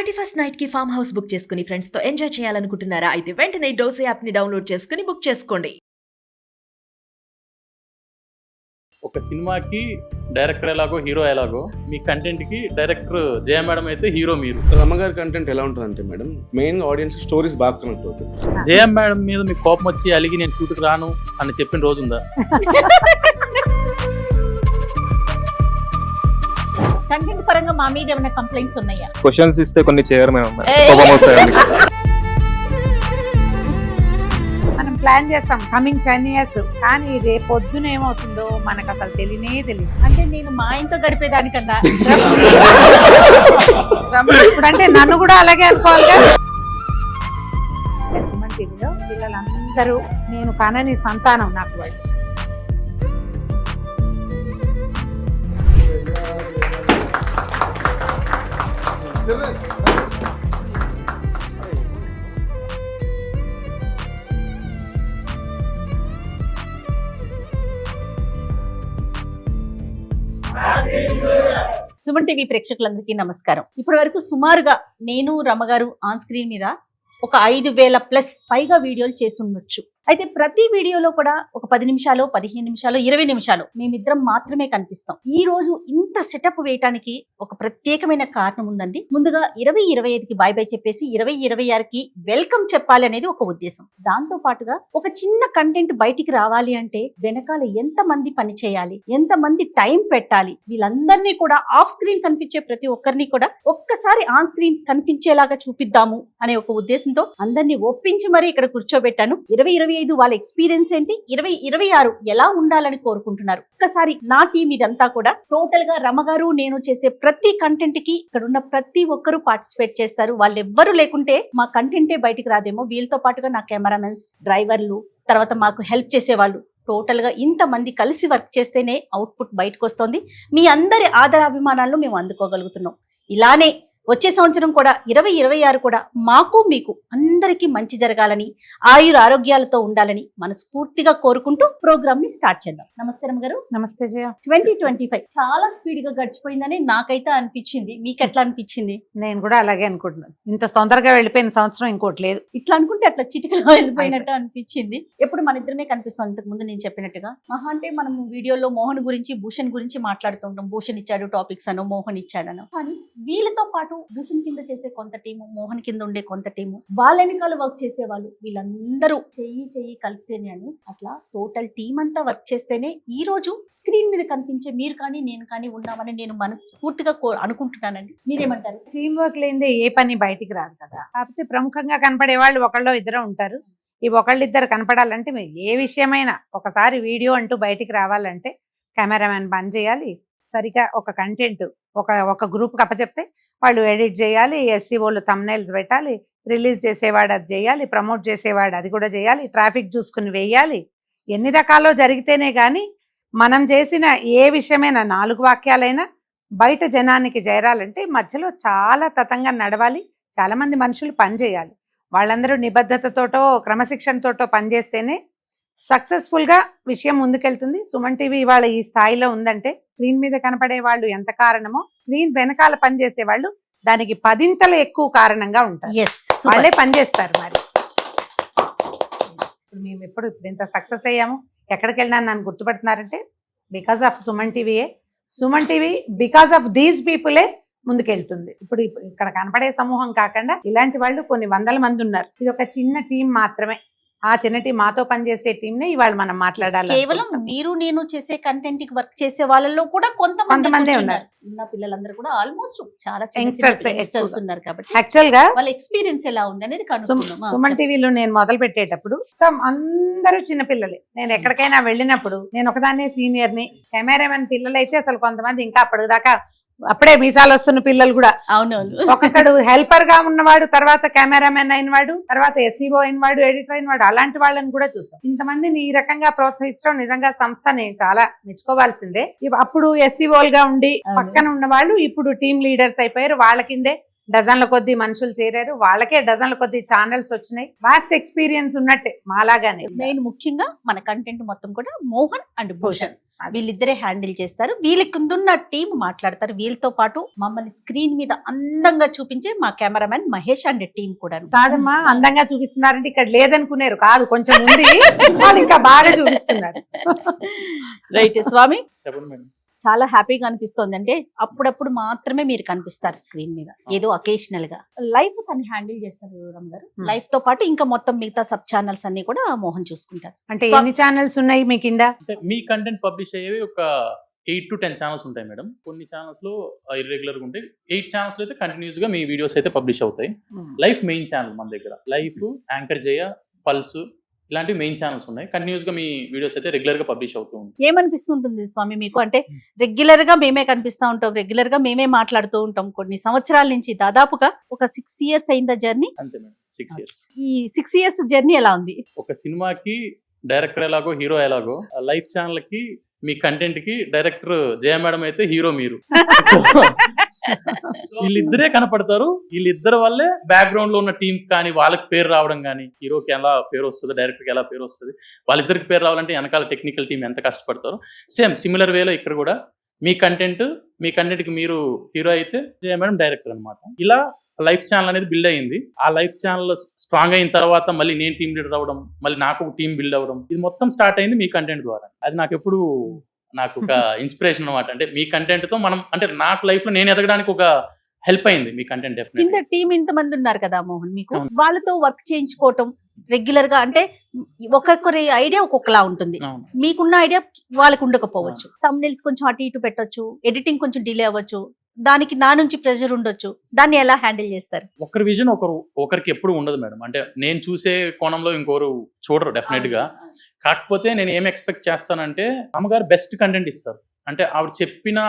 31st night కి farm house book చేసుకుని friends తో ఎంజాయ్ చేయాలనుకుంటున్నారా? అయితే వెంటనే డోసే యాప్ ని డౌన్లోడ్ చేసుకుని బుక్ చేసుకోండి. ఒక సినిమాకి డైరెక్టర్ ఎలాగో హీరో ఎలాగో మీ కంటెంట్ కి డైరెక్టర్ జయ మేడం అయితే హీరో మీరు. రమగారి కంటెంట్ ఎలా ఉంటుందంటే మేడం మెయిన్ ఆడియన్స్ స్టోరీస్ బాగా కనెక్ట్ అవుతుంది. జయ మేడం మీద మీకు కోపం వచ్చి అలిగి నేను షూట్కి రాను అని చెప్పిన రోజు ఉందా? కంటెంట్ పరంగా మా మీద ఏమైనా కంప్లైంట్స్ ఉన్నాయా? క్వశ్చన్స్ ఇస్తే కొన్ని చేయరు మేము. మనం ప్లాన్ చేస్తాం కమింగ్ 10 years, కానీ రేపు పొద్దున ఏమవుతుందో మనకు అసలు తెలియనే తెలియదు. అంటే నేను మా ఆయనతో గడిపేదానికన్నా ఇప్పుడంటే నన్ను కూడా అలాగే అనుకోవాలిగా. సుమన్ టీవీలో పిల్లలందరూ నేను కనని సంతానం నాకు వాళ్ళు. సుమన్ టీవీ ప్రేక్షకులందరికీ నమస్కారం. ఇప్పటి వరకు సుమారుగా నేను రమగారు ఆన్ స్క్రీన్ మీద ఒక 5,000+ పైగా వీడియోలు చేసి ఉండొచ్చు. అయితే ప్రతి వీడియోలో కూడా ఒక 10 నిమిషాలు, 15 నిమిషాలు, 20 నిమిషాలు మేమిద్దరం మాత్రమే కనిపిస్తాం. ఈ రోజు ఇంత సెటప్ వేయటానికి ఒక ప్రత్యేకమైన కారణం ఉందండి. ముందుగా 2025కి బాయ్ బాయ్ చెప్పేసి 2026కి వెల్కమ్ చెప్పాలి అనేది ఒక ఉద్దేశం. దాంతో పాటుగా ఒక చిన్న కంటెంట్ బయటికి రావాలి అంటే వెనకాల ఎంత మంది పని చేయాలి, ఎంత మంది టైం పెట్టాలి, వీళ్ళందరినీ కూడా ఆఫ్ స్క్రీన్ కనిపించే ప్రతి ఒక్కరిని కూడా ఒక్కసారి ఆన్ స్క్రీన్ కనిపించేలాగా చూపిద్దాము అనే ఒక ఉద్దేశంతో అందరినీ ఒప్పించి మరీ ఇక్కడ కూర్చోబెట్టాను. 2025 వాళ్ళ ఎక్స్పీరియన్స్ ఏంటి, 2026 ఎలా ఉండాలని కోరుకుంటున్నారు. ఒక్కసారి నా టీం ఇదంతా కూడా టోటల్ గా రమగారు నేను చేసే ప్రతి కంటెంట్ కి ఇక్కడ ఉన్న ప్రతి ఒక్కరు పార్టిసిపేట్ చేస్తారు. వాళ్ళు ఎవ్వరు లేకుంటే మా కంటెంటే బయటికి రాదేమో. వీళ్ళతో పాటుగా నా కెమెరామెన్స్, డ్రైవర్లు, తర్వాత మాకు హెల్ప్ చేసేవాళ్ళు, టోటల్ గా ఇంతమంది కలిసి వర్క్ చేస్తేనే అవుట్పుట్ బయటకు వస్తుంది. మీ అందరి ఆదరాభిమానాలను మేము అందుకోగలుగుతున్నాం. ఇలానే వచ్చే సంవత్సరం కూడా 2026 కూడా మాకు మీకు అందరికీ మంచి జరగాలని, ఆయుర ఆరోగ్యాలతో ఉండాలని మనస్ఫూర్తిగా కోరుకుంటూ ప్రోగ్రామ్ ని స్టార్ట్ చేద్దాం. నమస్తే రమగారు. నమస్తే జయ. 2025 చాలా స్పీడ్ గా గడిచిపోయిందని నాకైతే అనిపించింది. మీకు ఎట్లా అనిపించింది? నేను కూడా అలాగే అనుకుంటున్నాను. ఇంత తొందరగా వెళ్ళిపోయిన సంవత్సరం ఇంకోటి లేదు. ఇట్లా అనుకుంటే అట్లా చిటికలో వెళ్ళిపోయినట్టు అనిపించింది. ఎప్పుడు మన ఇద్దరమే కనిపిస్తాం. ఇంతకు ముందు నేను చెప్పినట్టుగా మహా అంటే మనం వీడియోలో మోహన్ గురించి, భూషణ్ గురించి మాట్లాడుతుంటాం. భూషణ్ ఇచ్చాడు టాపిక్స్ అనో, మోహన్ ఇచ్చాడనో. కానీ వీళ్ళతో పాటు భూషణ్ కింద చేసే కొంత టీము, మోహన్ కింద ఉండే కొంత టీము, వాళ్ళ వెనకాల వర్క్ చేసే వాళ్ళు, వీళ్ళందరూ చెయ్యి కలిపితేనే అని అట్లా టోటల్ టీం అంతా వర్క్ చేస్తేనే ఈ రోజు స్క్రీన్ మీద కనిపించే మీరు కానీ నేను కానీ ఉన్నామని నేను మనస్ఫూర్తిగా అనుకుంటున్నానండి. మీరేమంటారు? టీం వర్క్ లేనిదే ఏ పని బయటికి రాదు కదా. కాకపోతే ప్రముఖంగా కనపడే వాళ్ళు ఒకళ్ళో ఇద్దరు ఉంటారు. ఈ ఒకళ్ళిద్దరు కనపడాలంటే మీరు ఏ విషయమైనా ఒకసారి వీడియో అంటూ బయటికి రావాలంటే కెమెరామెన్ పని చేయాలి, సరిగా ఒక కంటెంట్ ఒక గ్రూప్కి అప్పచెప్తే వాళ్ళు ఎడిట్ చేయాలి, SEOలు థంబ్నెయిల్స్ పెట్టాలి, రిలీజ్ చేసేవాడు అది చేయాలి, ప్రమోట్ చేసేవాడు అది కూడా చేయాలి, ట్రాఫిక్ చూసుకుని వేయాలి. ఎన్ని రకాలో జరిగితేనే కానీ మనం చేసిన ఏ విషయమైనా 4 వాక్యాలైనా బయట జనానికి చేరాలంటే మధ్యలో చాలా తతంగా నడవాలి. చాలామంది మనుషులు పని చేయాలి. వాళ్ళందరూ నిబద్ధతతోటో క్రమశిక్షణతోటో పనిచేస్తేనే సక్సెస్ఫుల్గా విషయం ముందుకెళ్తుంది. సుమన్ టీవీ ఇవాళ ఈ స్థాయిలో ఉందంటే స్క్రీన్ మీద కనపడే వాళ్ళు ఎంత కారణమో స్క్రీన్ వెనకాల పనిచేసే వాళ్ళు దానికి 10ంతలు ఎక్కువ కారణంగా ఉంటారు. వాళ్ళే పనిచేస్తారు. మరి మేము ఇప్పుడు ఇంత సక్సెస్ అయ్యాము, ఎక్కడికి వెళ్ళినా నన్ను గుర్తుపడుతున్నారంటే బికాస్ ఆఫ్ సుమన్ టీవీయే. Suman TV because of these పీపులే ముందుకెళ్తుంది. ఇప్పుడు ఇక్కడ కనపడే సమూహం కాకుండా ఇలాంటి వాళ్ళు కొన్ని 100 మంది ఉన్నారు. ఇది ఒక చిన్న టీం మాత్రమే. ఆ చిన్న టీం, మాతో పనిచేసే టీం నే ఇవాళ మనం మాట్లాడాలి. కేవలం మీరు నేను చేసే కంటెంట్ కి వర్క్ చేసే వాళ్ళలో కూడా కొంతమంది ఉన్నారు. ఉన్న పిల్లలందరూ కూడా ఆల్మోస్ట్ చాలా యంగ్స్టర్స్ ఉన్నారు. కాబట్టి యాక్చువల్ గా వాళ్ళ ఎక్స్పీరియన్స్ ఎలా ఉంది అనేది కనుక్కుందాం. సుమన్ టీవీలో నేను మొదలు పెట్టేటప్పుడు అందరూ చిన్న పిల్లలే. నేను ఎక్కడికైనా వెళ్ళినప్పుడు నేను ఒకదాన్ని సీనియర్ని. కెమెరామెన్ పిల్లలు అయితే అసలు కొంతమంది ఇంకా అప్పటిదాకా అప్పుడే మీసాలు వస్తున్న పిల్లలు కూడా. అవునవును. ఒకడు హెల్పర్ గా ఉన్నవాడు, తర్వాత కెమెరామెన్ అయినవాడు, తర్వాత SEO అయినవాడు, ఎడిటర్ అయినవాడు, అలాంటి వాళ్ళని కూడా చూసాం. ఇంతమందిని ఈ రకంగా ప్రోత్సహించడం నిజంగా సంస్థని చాలా మెచ్చుకోవాల్సిందే. అప్పుడు SEOలుగా ఉండి పక్కన ఉన్న వాళ్ళు ఇప్పుడు టీమ్ లీడర్స్ అయిపోయారు. వాళ్ళ కిందే డజన్ల కొద్ది మనుషులు చేరారు. వాళ్ళకే డజన్ల కొద్ది ఛానల్స్ వచ్చినాయి. వాస్ట్ ఎక్స్పీరియన్స్ ఉన్నట్టే మాలాగానే. మెయిన్ ముఖ్యంగా మన కంటెంట్ మొత్తం కూడా మోహన్ అండ్ భూషణ్ వీళ్ళిద్దరే హ్యాండిల్ చేస్తారు. వీళ్ళకి ఉన్న టీం మాట్లాడతారు. వీళ్ళతో పాటు మమ్మల్ని స్క్రీన్ మీద అందంగా చూపించే మా కెమెరామెన్ మహేష్ అండ్ టీం కూడా. కాదమ్మా, అందంగా చూపిస్తున్నారంటే ఇక్కడ లేదనుకున్నారు కాదు, కొంచెం ఉంది, వాళ్ళు ఇంకా బాగా చూపిస్తున్నారు. రైట్ స్వామి, చెప్పండి మేడం. చాలా హ్యాపీగా అనిపిస్తోంది. అంటే అప్పుడప్పుడు మాత్రమే మీరు కనిపిస్తారు స్క్రీన్ మీద, ఏదో అకేషనల్ గా. లైఫ్ తను హ్యాండిల్ చేస్తారు రమ్ గారు. లైఫ్ తో పాటు ఇంకా మొత్తం మిగతా సబ్ ఛానల్స్ అన్ని కూడా మోహన్ చూసుకుంటారు. అంటే ఎన్ని ఛానల్స్ ఉన్నాయి మీ కింద? అంటే మీ కంటెంట్ పబ్లిష్ అయ్యేవి ఒక 8 to 10 ఛానల్స్ ఉంటాయి మేడం. కొన్ని ఛానల్స్ లో ఇర్రెగ్యులర్ గా ఉంటాయి. 8 ఛానల్స్ లో అయితే కంటిన్యూస్ గా మీ వీడియోస్ అయితే పబ్లిష్ అవుతాయి. లైఫ్ మెయిన్ ఛానల్ మన దగ్గర. లైఫ్, యాంకర్ జయ, పల్స్ ఇలాంటివి మెయిన్ ఛానల్స్ ఉన్నాయి. కంటిన్యూస్ గా మీ వీడియోస్ అయితే రెగ్యులర్ గా పబ్లిష్ అవుతూ ఉంటాయి. ఏమనిపిస్తుంటుంది స్వామి మీకు? అంటే రెగ్యులర్ గా మేమే కనిపిస్తా ఉంటాం, రెగ్యులర్ గా మేమే మాట్లాడుతూ ఉంటాం. కొన్ని సంవత్సరాల నుంచి దాదాపుగా ఒక 6 years అయిందా జర్నీ? అంతే మేడం, 6 years. ఈ 6 years జర్నీ ఎలా ఉంది? ఒక సినిమాకి డైరెక్టర్ ఎలాగో హీరో ఎలాగో, లైఫ్ ఛానల్ కి మీ కంటెంట్ కి డైరెక్టర్ జయ మేడం అయితే హీరో మీరు. వీళ్ళిద్దరే కనపడతారు. వీళ్ళిద్దరు వల్లే బ్యాక్గ్రౌండ్ లో ఉన్న టీం కానీ వాళ్ళకి పేరు రావడం కానీ, హీరోకి ఎలా పేరు వస్తుంది, డైరెక్టర్ కి ఎలా పేరు వస్తుంది, వాళ్ళిద్దరికి పేరు రావాలంటే వెనకాల టెక్నికల్ టీం ఎంత కష్టపడతారు. సేమ్ సిమిలర్ వేలో ఇక్కడ కూడా మీ కంటెంట్ కి మీరు హీరో అయితే జయ మేడం డైరెక్టర్ అనమాట. ఇలా లైఫ్ ఛానల్ అనేది బిల్డ్ అయ్యింది. ఆ లైఫ్ ఛానల్ స్ట్రాంగ్ అయిన తర్వాత మళ్ళీ నేను టీం లీడర్ అవ్వడం, మళ్ళీ నాకు ఒక టీం బిల్డ్ అవ్వడం, ఇది మొత్తం స్టార్ట్ అయింది మీ కంటెంట్ ద్వారా. అది నాకు ఒక ఇన్స్పిరేషన్ అనమాట. అంటే మీ కంటెంట్ తో మనం, అంటే నాకు లైఫ్ లో నేను ఎదగడానికి ఒక హెల్ప్ అయింది మీ కంటెంట్. కింద డెఫినెట్లీ టీం ఇంతమంది ఉన్నారు కదా మోహన్, మీకు వాళ్ళతో వర్క్ చేయించుకోవటం రెగ్యులర్ గా, అంటే ఒక్కొక్కరి ఐడియా ఒక్కొక్కలా ఉంటుంది. అవును. మీకున్న ఐడియా వాళ్ళకు ఉండకపోవచ్చు. thumbnails కొంచెం అటు ఇటు పెట్టొచ్చు, ఎడిటింగ్ కొంచెం డిలే అవ్వచ్చు, దానికి నా నుంచి ప్రెషర్ ఉండొచ్చు. దాన్ని ఎలా హ్యాండిల్ చేస్తారు? ఒకరి విజన్ ఒకరికి ఎప్పుడు ఉండదు మేడం. అంటే నేను చూసే కోణంలో ఇంకోరు చూడరు డెఫినెట్ గా. కాకపోతే నేను ఏం ఎక్స్పెక్ట్ చేస్తానంటే, అమ్మగారు బెస్ట్ కంటెంట్ ఇస్తారు. అంటే ఆవిడ చెప్పిన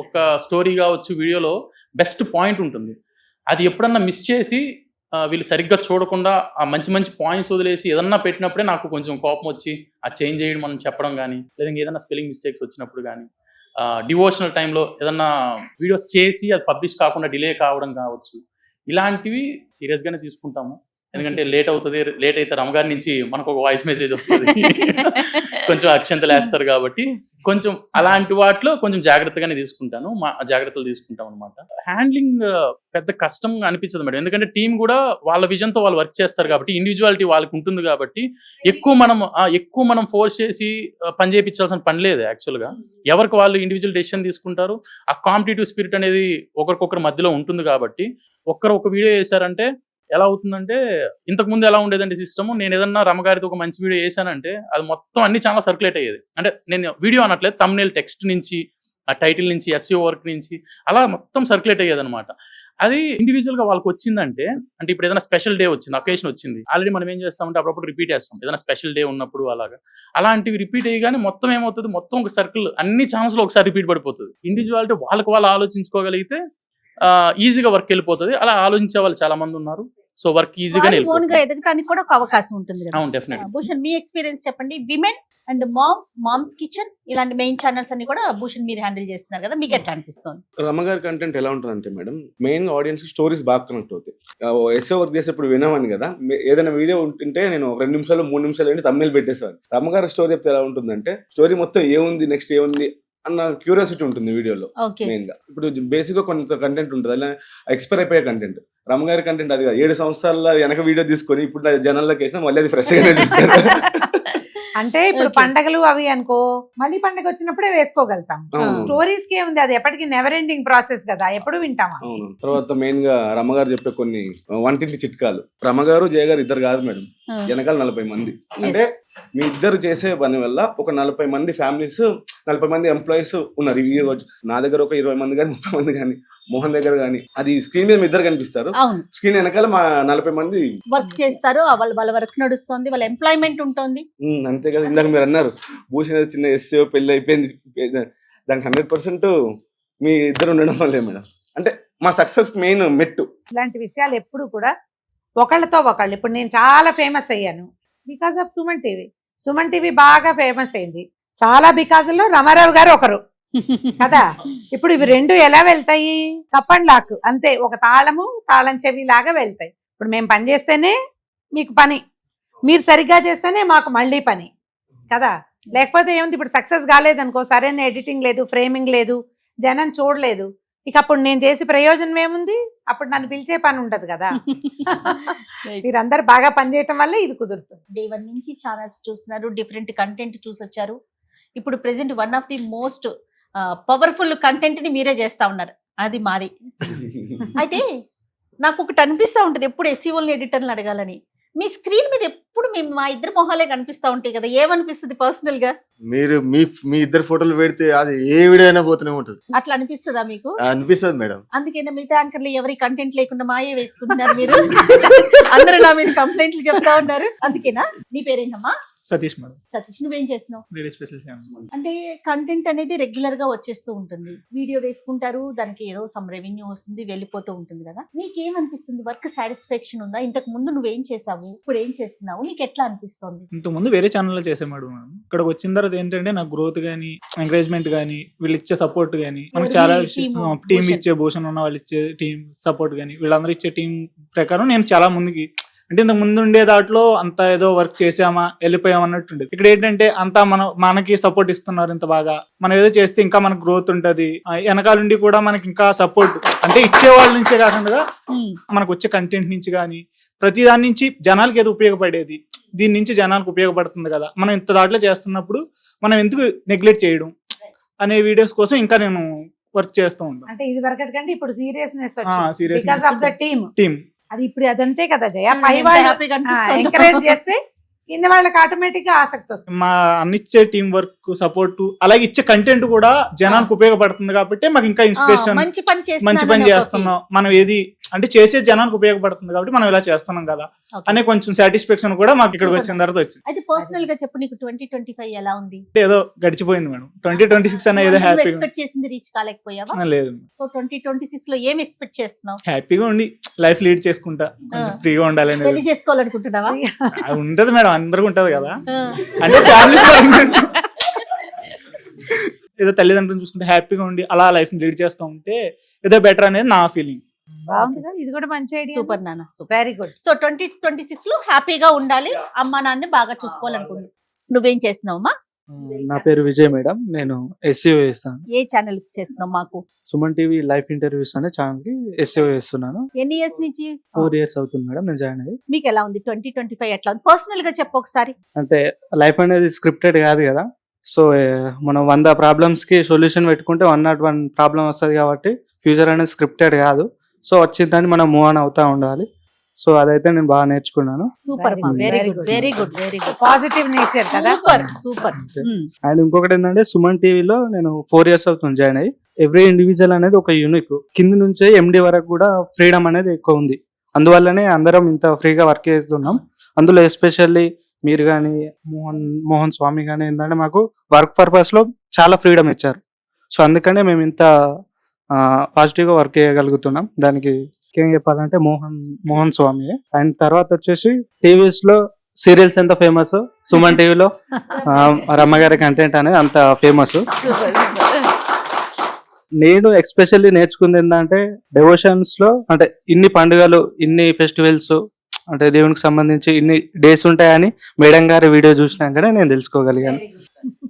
ఒక స్టోరీ కావచ్చు, వీడియోలో బెస్ట్ పాయింట్ ఉంటుంది. అది ఎప్పుడన్నా మిస్ చేసి వీళ్ళు సరిగ్గా చూడకుండా ఆ మంచి మంచి పాయింట్స్ వదిలేసి ఏదన్నా పెట్టినప్పుడే నాకు కొంచెం కోపం వచ్చి ఆ చేంజ్ చేయడం మనం చెప్పడం కానీ, లేదా ఏదైనా స్పెల్లింగ్ మిస్టేక్స్ వచ్చినప్పుడు కానీ, డివోషనల్ టైంలో ఏదన్నా వీడియోస్ చేసి అది పబ్లిష్ కాకుండా డిలే కావడం కావచ్చు, ఇలాంటివి సీరియస్గానే తీసుకుంటాము. ఎందుకంటే లేట్ అయితే రమగారి నుంచి మనకు ఒక వాయిస్ మెసేజ్ వస్తుంది, కొంచెం అక్షంతలు వేస్తారు కాబట్టి కొంచెం అలాంటి వాటిలో కొంచెం జాగ్రత్తగానే తీసుకుంటాను. జాగ్రత్తలు తీసుకుంటాం అనమాట. హ్యాండ్లింగ్ పెద్ద కష్టం అనిపించదు మేడం. ఎందుకంటే టీం కూడా వాళ్ళ విజన్తో వాళ్ళు వర్క్ చేస్తారు కాబట్టి, ఇండివిజువాలిటీ వాళ్ళకి ఉంటుంది కాబట్టి ఎక్కువ మనం ఫోర్స్ చేసి పని చేయించాల్సిన పని లేదు. యాక్చువల్గా ఎవరికి వాళ్ళు ఇండివిజువల్ డెసిషన్ తీసుకుంటారు. ఆ కాంపిటేటివ్ స్పిరిట్ అనేది ఒకరికొకరి మధ్యలో ఉంటుంది కాబట్టి, ఒక వీడియో చేశారంటే ఎలా అవుతుందంటే, ఇంతకు ముందు ఎలా ఉండేదంటే సిస్టమ్, నేను ఏదన్నా రమగారితో ఒక మంచి వీడియో చేశానంటే అది మొత్తం అన్ని చాలా సర్క్యులేట్ అయ్యేది. అంటే నేను వీడియో అనట్లేదు, thumbnail టెక్స్ట్ నుంచి, ఆ టైటిల్ నుంచి, SEO వర్క్ నుంచి అలా మొత్తం సర్క్యులేట్ అయ్యేది అనమాట. అది ఇండివిజువల్ గా వాళ్ళకి వచ్చిందంటే, అంటే ఇప్పుడు ఏదైనా స్పెషల్ డే వచ్చింది, అకేషన్ వచ్చింది, ఆల్రెడీ మనం ఏం చేస్తామంటే అప్పుడప్పుడు రిపీట్ చేస్తాం. ఏదైనా స్పెషల్ డే ఉన్నప్పుడు అలాంటివి రిపీట్ అయ్యగానే మొత్తం ఏమవుతుంది, మొత్తం ఒక సర్కిల్ అన్ని ఛానల్స్ లో ఒకసారి రిపీట్ పడిపోతుంది. ఇండివిజువాలిటీ వాళ్ళకి వాళ్ళు ఆలోచించుకోగలిగితే ఈజీగా వర్క్ వెళ్ళిపోతుంది. అలా ఆలోచించే వాళ్ళు చాలా మంది ఉన్నారు. సో వర్క్ ఈజీగానే ఎదగడానికి కూడా ఒక అవకాశం ఉంటుంది. భూషణ్, మీ ఎక్స్పీరియన్స్ చెప్పండి. విమెన్ అండ్ మామ్స్ కిచెన్ ఇలాంటి మెయిన్ ఛానల్స్ అన్ని కూడా భూషణ్ మీరు హ్యాండిల్ చేస్తున్నారు కదా, మీకు ఎట్లా అనిపిస్తుంది? రమగారి కంటెంట్ ఎలా ఉంటుందంటే మేడం, మెయిన్ ఆడియన్స్ స్టోరీస్ బాగా కనెక్ట్ అవుతాయి. ఎస్ఏ వర్క్ చేసేప్పుడు వినమని కదా, ఏదైనా వీడియో ఉంటుంటే నేను 2 నిమిషాలు 3 నిమిషాలు ఏంటి thumbnail పెట్టేసాను. రమగారి స్టోరీ చెప్తే ఎలా ఉంటుందంటే, స్టోరీ మొత్తం ఏముంది, నెక్స్ట్ ఏముంది అన్న క్యూరియాసిటీ ఉంటుంది వీడియోలో. మెయిన్ గా ఇప్పుడు బేసిక్ గా కొంత కంటెంట్ ఉంటుంది, అలా ఎక్స్పైర్ అయిపోయే కంటెంట్. రమగారి కంటెంట్ అది 7 సంవత్సరాల వెనక వీడియో తీసుకొని ఇప్పుడు జనాల్లోకి వేసినా మళ్ళీ అది ఫ్రెష్ గానే చూస్తారు. అంటే ఇప్పుడు పండగలు అవి అనుకో, మళ్ళీ పండగ వచ్చినప్పుడే వేసుకోగలుగుతాం. స్టోరీస్ కి ఏముంది, అది ఎప్పటికీ నెవర్ ఎండింగ్ ప్రాసెస్ కదా, ఎప్పుడు వింటామా. అవును. తర్వాత మెయిన్ గా రమగారు చెప్పే కొన్ని వంటింటి చిట్కాలు. రమగారు జయ గారు ఇద్దరు కాదు మేడం, వెనకాల 40 మంది. అంటే మీ ఇద్దరు చేసే పని వల్ల ఒక 40 మంది ఫ్యామిలీస్, 40 మంది ఎంప్లాయీస్ ఉన్నారు. నా దగ్గర ఒక 20 మంది కానీ 30 మంది కానీ, మోహన్ దగ్గర కానీ, అది స్క్రీన్ మీద మీ ఇద్దరు కనిపిస్తారు, స్క్రీన్ వెనకాల మా 40 మంది వర్క్ చేస్తారు. వాళ్ళ వర్క్ నడుస్తుంది, వాళ్ళ ఎంప్లాయ్మెంట్ ఉంటుంది. అంతే కదా. ఇందాక మీరు అన్నారు భూషణ్ చిన్న SEO పెళ్లి అయిపోయింది, దానికి 100% మీ ఇద్దరు ఉండడం వల్లే మేడం. అంటే మా సక్సెస్ మెయిన్ మెట్టు. ఇలాంటి విషయాలు ఎప్పుడు కూడా ఒకళ్ళతో ఒకళ్ళు. ఇప్పుడు నేను చాలా ఫేమస్ అయ్యాను బికాస్ ఆఫ్ సుమన్ టీవీ బాగా ఫేమస్ అయింది చాలా బికాజ్ లో రామారావు గారు ఒకరు కదా. ఇప్పుడు ఇవి 2 ఎలా వెళ్తాయి, కప్ అండ్ లాక్ అంతే, ఒక తాళం చెవి లాగా వెళ్తాయి. ఇప్పుడు మేము పని చేస్తేనే మీకు పని, మీరు సరిగ్గా చేస్తేనే మాకు మళ్ళీ పని కదా. లేకపోతే ఏముంది, ఇప్పుడు సక్సెస్ కాలేదు అనుకో, సరైన ఎడిటింగ్ లేదు, ఫ్రేమింగ్ లేదు, జనం చూడలేదు, ఇక అప్పుడు నేను చేసి ప్రయోజనం ఏముంది, అప్పుడు నన్ను పిలిచే పని ఉంటది కదా. మీరందరూ బాగా పనిచేయటం వల్ల ఇది కుదురుతుంది. డే 1 నుంచి ఛానల్స్ చూస్తున్నారు, డిఫరెంట్ కంటెంట్ చూసొచ్చారు. ఇప్పుడు present one of the most powerful content ని మీరే చేస్తా ఉన్నారు, అది మాది. అయితే నాకు ఒకటి అనిపిస్తా ఉంటది, ఎప్పుడు ఎస్సీఓల్ని ఎడిటర్లు అడగాలని. మీ స్క్రీన్ మీద ఎప్పుడు మేము మా ఇద్దరు మొహాలే కనిపిస్తా ఉంటాయి కదా, ఏమనిపిస్తుంది పర్సనల్ గా? మీరు మీ ఇద్దరు ఫోటోలు పెడితే అది ఏ వీడియో అయినా పోతూనే ఉంటది. అట్లా అనిపిస్తుందా మీకు? అనిపిస్తుంది మేడం. అందుకైనా మిగతా యాంకర్లు ఎవరి కంటెంట్ లేకుండా మాయే వేసుకుంటున్నారు మీరు. అందరూ నా మీద కంప్లైంట్లు చెప్తా ఉన్నారు. అందుకేనా? నీ పేరేంటమ్మా? సతీష్ మేడం. సతీష్, నువ్వేం చేస్తున్నావు? Lady special channel. అంటే కంటెంట్ అనేది రెగ్యులర్ గా వచ్చేస్తూ ఉంటుంది, వీడియో వేసుకుంటారు, దానికి ఏదో సమ్ రెవెన్యూ వస్తుంది, వెళ్ళిపోతూ ఉంటుంది కదా. నీకేమనిపిస్తుంది? వర్క్ సాటిస్ఫాక్షన్ ఉందా? ఇంతకు ముందు నువ్వేం చేసావు, ఇప్పుడు ఏం చేస్తున్నావు, నీకు ఎట్లా అనిపిస్తుంది? ఇంతకు ముందు వేరే ఛానల్లో చేసే మేడం. ఇక్కడికి వచ్చిన తర్వాత ఏంటంటే నాకు గ్రోత్ గానీ, ఎంకరేజ్మెంట్ గానీ, వీళ్ళు ఇచ్చే సపోర్ట్ గానీ, మనకు చాలా టీం ఇచ్చే భూషణ్ ఉన్న వాళ్ళు ఇచ్చే టీం సపోర్ట్ గానీ, వీళ్ళందరూ ఇచ్చే టీం ప్రకారం నేను చాలా ముందుకి, అంటే ఇంతకు ముందు ఉండే దాంట్లో అంత ఏదో వర్క్ చేసామా వెళ్ళిపోయామా అన్నట్టుండేది. ఇక్కడ ఏంటంటే అంతా మనకి సపోర్ట్ ఇస్తున్నారు, ఇంత బాగా మనం ఏదో చేస్తే ఇంకా మనకు గ్రోత్ ఉంటది, వెనకాల నుండి కూడా మనకి ఇంకా సపోర్ట్, అంటే ఇచ్చే వాళ్ళ నుంచే కాకుండా మనకు వచ్చే కంటెంట్ నుంచి కానీ ప్రతి దాని నుంచి జనాలకి ఏదో ఉపయోగపడేది, దీని నుంచి జనాలకు ఉపయోగపడుతుంది కదా, మనం ఇంత దాంట్లో చేస్తున్నప్పుడు మనం ఎందుకు నెగ్లెక్ట్ చేయడం అనే వీడియోస్ కోసం ఇంకా నేను వర్క్ చేస్తూ ఉంటాను. అంటే ఇది వరకటి కంటే ఇప్పుడు seriousness seriousness of the team. అది ఇప్పుడు అదంతే కదా జయ, పై ఎంత వాళ్ళు హ్యాపీగా అనిపిస్తుందో. ఎంకరేజ్ చేస్తే కింద వాళ్ళకి ఆటోమేటిక్ గా ఆసక్తి వస్తుంది. మా అన్నిచ్చే టీం వర్క్ సపోర్ట్ అలాగే ఇచ్చే కంటెంట్ కూడా జనానికి ఉపయోగపడుతుంది కాబట్టి మాకు ఇంకా ఇన్స్పిరేషన్, మంచి పని మంచి పని చేస్తున్నాం మనం, ఏది అంటే చేసే జనానికి ఉపయోగపడుతుంది కాబట్టి మనం ఇలా చేస్తున్నాం కదా అనే కొంచెం సాటిస్ఫాక్షన్ కూడా మాకు ఇక్కడికి వచ్చిన తర్వాత వచ్చింది. అయితే పర్సనల్ గా చెప్పు, నీకు 2025 ఎలా ఉంది? ఏదో గడిచిపోయింది మేడం. 2026 అన్న ఏదో హ్యాపీగా ఎక్స్పెక్ట్ చేసింది రీచ్ కాలేకపోయావా? లేదు. సో 2026 లో ఏం ఎక్స్పెక్ట్ చేస్తున్నావు? హ్యాపీగా ఉండి లైఫ్ లీడ్ చేసుకుంటా, కొంచెం ఫ్రీగా ఉండాలి అనేది పెళ్లి చేసుకోవాలనుకుంటున్నావా? అది ఉంటది మేడం, అందరికి ఉంటది కదా. ఆ. అంటే ఫ్యామిలీ ఏదో తల్లిదండ్రులను చూసుకుంటే హ్యాపీగా ఉండి అలా లైఫ్ లీడ్ చేస్తూ ఉంటే ఏదో బెటర్ అనేది నా ఫీలింగ్. బాగుంది కదా, ఇది కూడా మంచి ఐడియా. సూపర్ నాన్న, సూపర్. Very good. సో 2026 లో హ్యాపీగా ఉండాలి, అమ్మా నాన్నని బాగా చూసుకోవాలనుకుంటున్నావు. నువ్వేం చేస్తున్నావమ్మా? నా పేరు విజయ్ మేడం. నేను ఎస్సీఓ చేస్తాను. ఏ ఛానల్ చేస్తున్నావు? మాకు సుమన్ టీవీ లైఫ్ ఇంటర్వ్యూస్ అనే ఛానల్ కి ఎస్సీఓ చేస్తున్నాను. ఎన్ని ఇయర్స్ నుంచి? 4 years అవుతుంది మేడం నేను జాయిన్ అయ్యి. మీకు ఎలా ఉంది 2025? ఎట్లా ఉంది పర్సనల్ గా చెప్పు ఒకసారి. అంటే లైఫ్ అనేది స్క్రిప్టెడ్ కాదు కదా, సో మనం 100 ప్రాబ్లమ్స్ కి సొల్యూషన్ పెట్టుకుంటే 101 ప్రాబ్లం వస్తుంది కాబట్టి ఫ్యూచర్ అనేది స్క్రిప్టెడ్ కాదు. సో వచ్చిన దాన్ని మనం మూవ్ ఆన్ అవుతా ఉండాలి. సో అదైతే నేను బాగా నేర్చుకున్నాను. Super, very good, very good, very good. Positive nature కదా. Super, super. అండ్ ఇంకొకటి ఏంటంటే సుమన్ టీవీలో నేను 4 years అవుతుంది జాయిన్ అయ్యి. ఎవ్రీ ఇండివిజువల్ అనేది ఒక యూనిక్, కింద నుంచే ఎండి వరకు కూడా ఫ్రీడమ్ అనేది ఎక్కువ ఉంది. అందువల్లనే అందరం ఇంత ఫ్రీగా వర్క్ చేస్తున్నాం. అందులో ఎస్పెషల్లీ మీరు కానీ మోహన్ స్వామి కానీ ఏంటంటే మాకు వర్క్ పర్పస్ లో చాలా ఫ్రీడమ్ ఇచ్చారు. సో అందుకనే మేము ఇంత పాజిటివ్ గా వర్క్ చేయగలుగుతున్నాం. దానికి ఏం చెప్పాలంటే మోహన్ స్వామి. అండ్ తర్వాత వచ్చేసి టీవీస్ లో సీరియల్స్ ఎంత ఫేమస్, సుమన్ టీవీలో రమ్మగారి కంటెంట్ అనేది అంత ఫేమస్. నేను ఎక్స్పెషల్లీ నేర్చుకుంది ఏంటంటే డెవోషన్స్ లో, అంటే ఇన్ని పండుగలు, ఇన్ని ఫెస్టివల్స్, అంటే దేవునికి సంబంధించి ఇన్ని డేస్ ఉంటాయని మేడం గారి వీడియో చూసినాకనే నేను తెలుసుకోగలిగాను.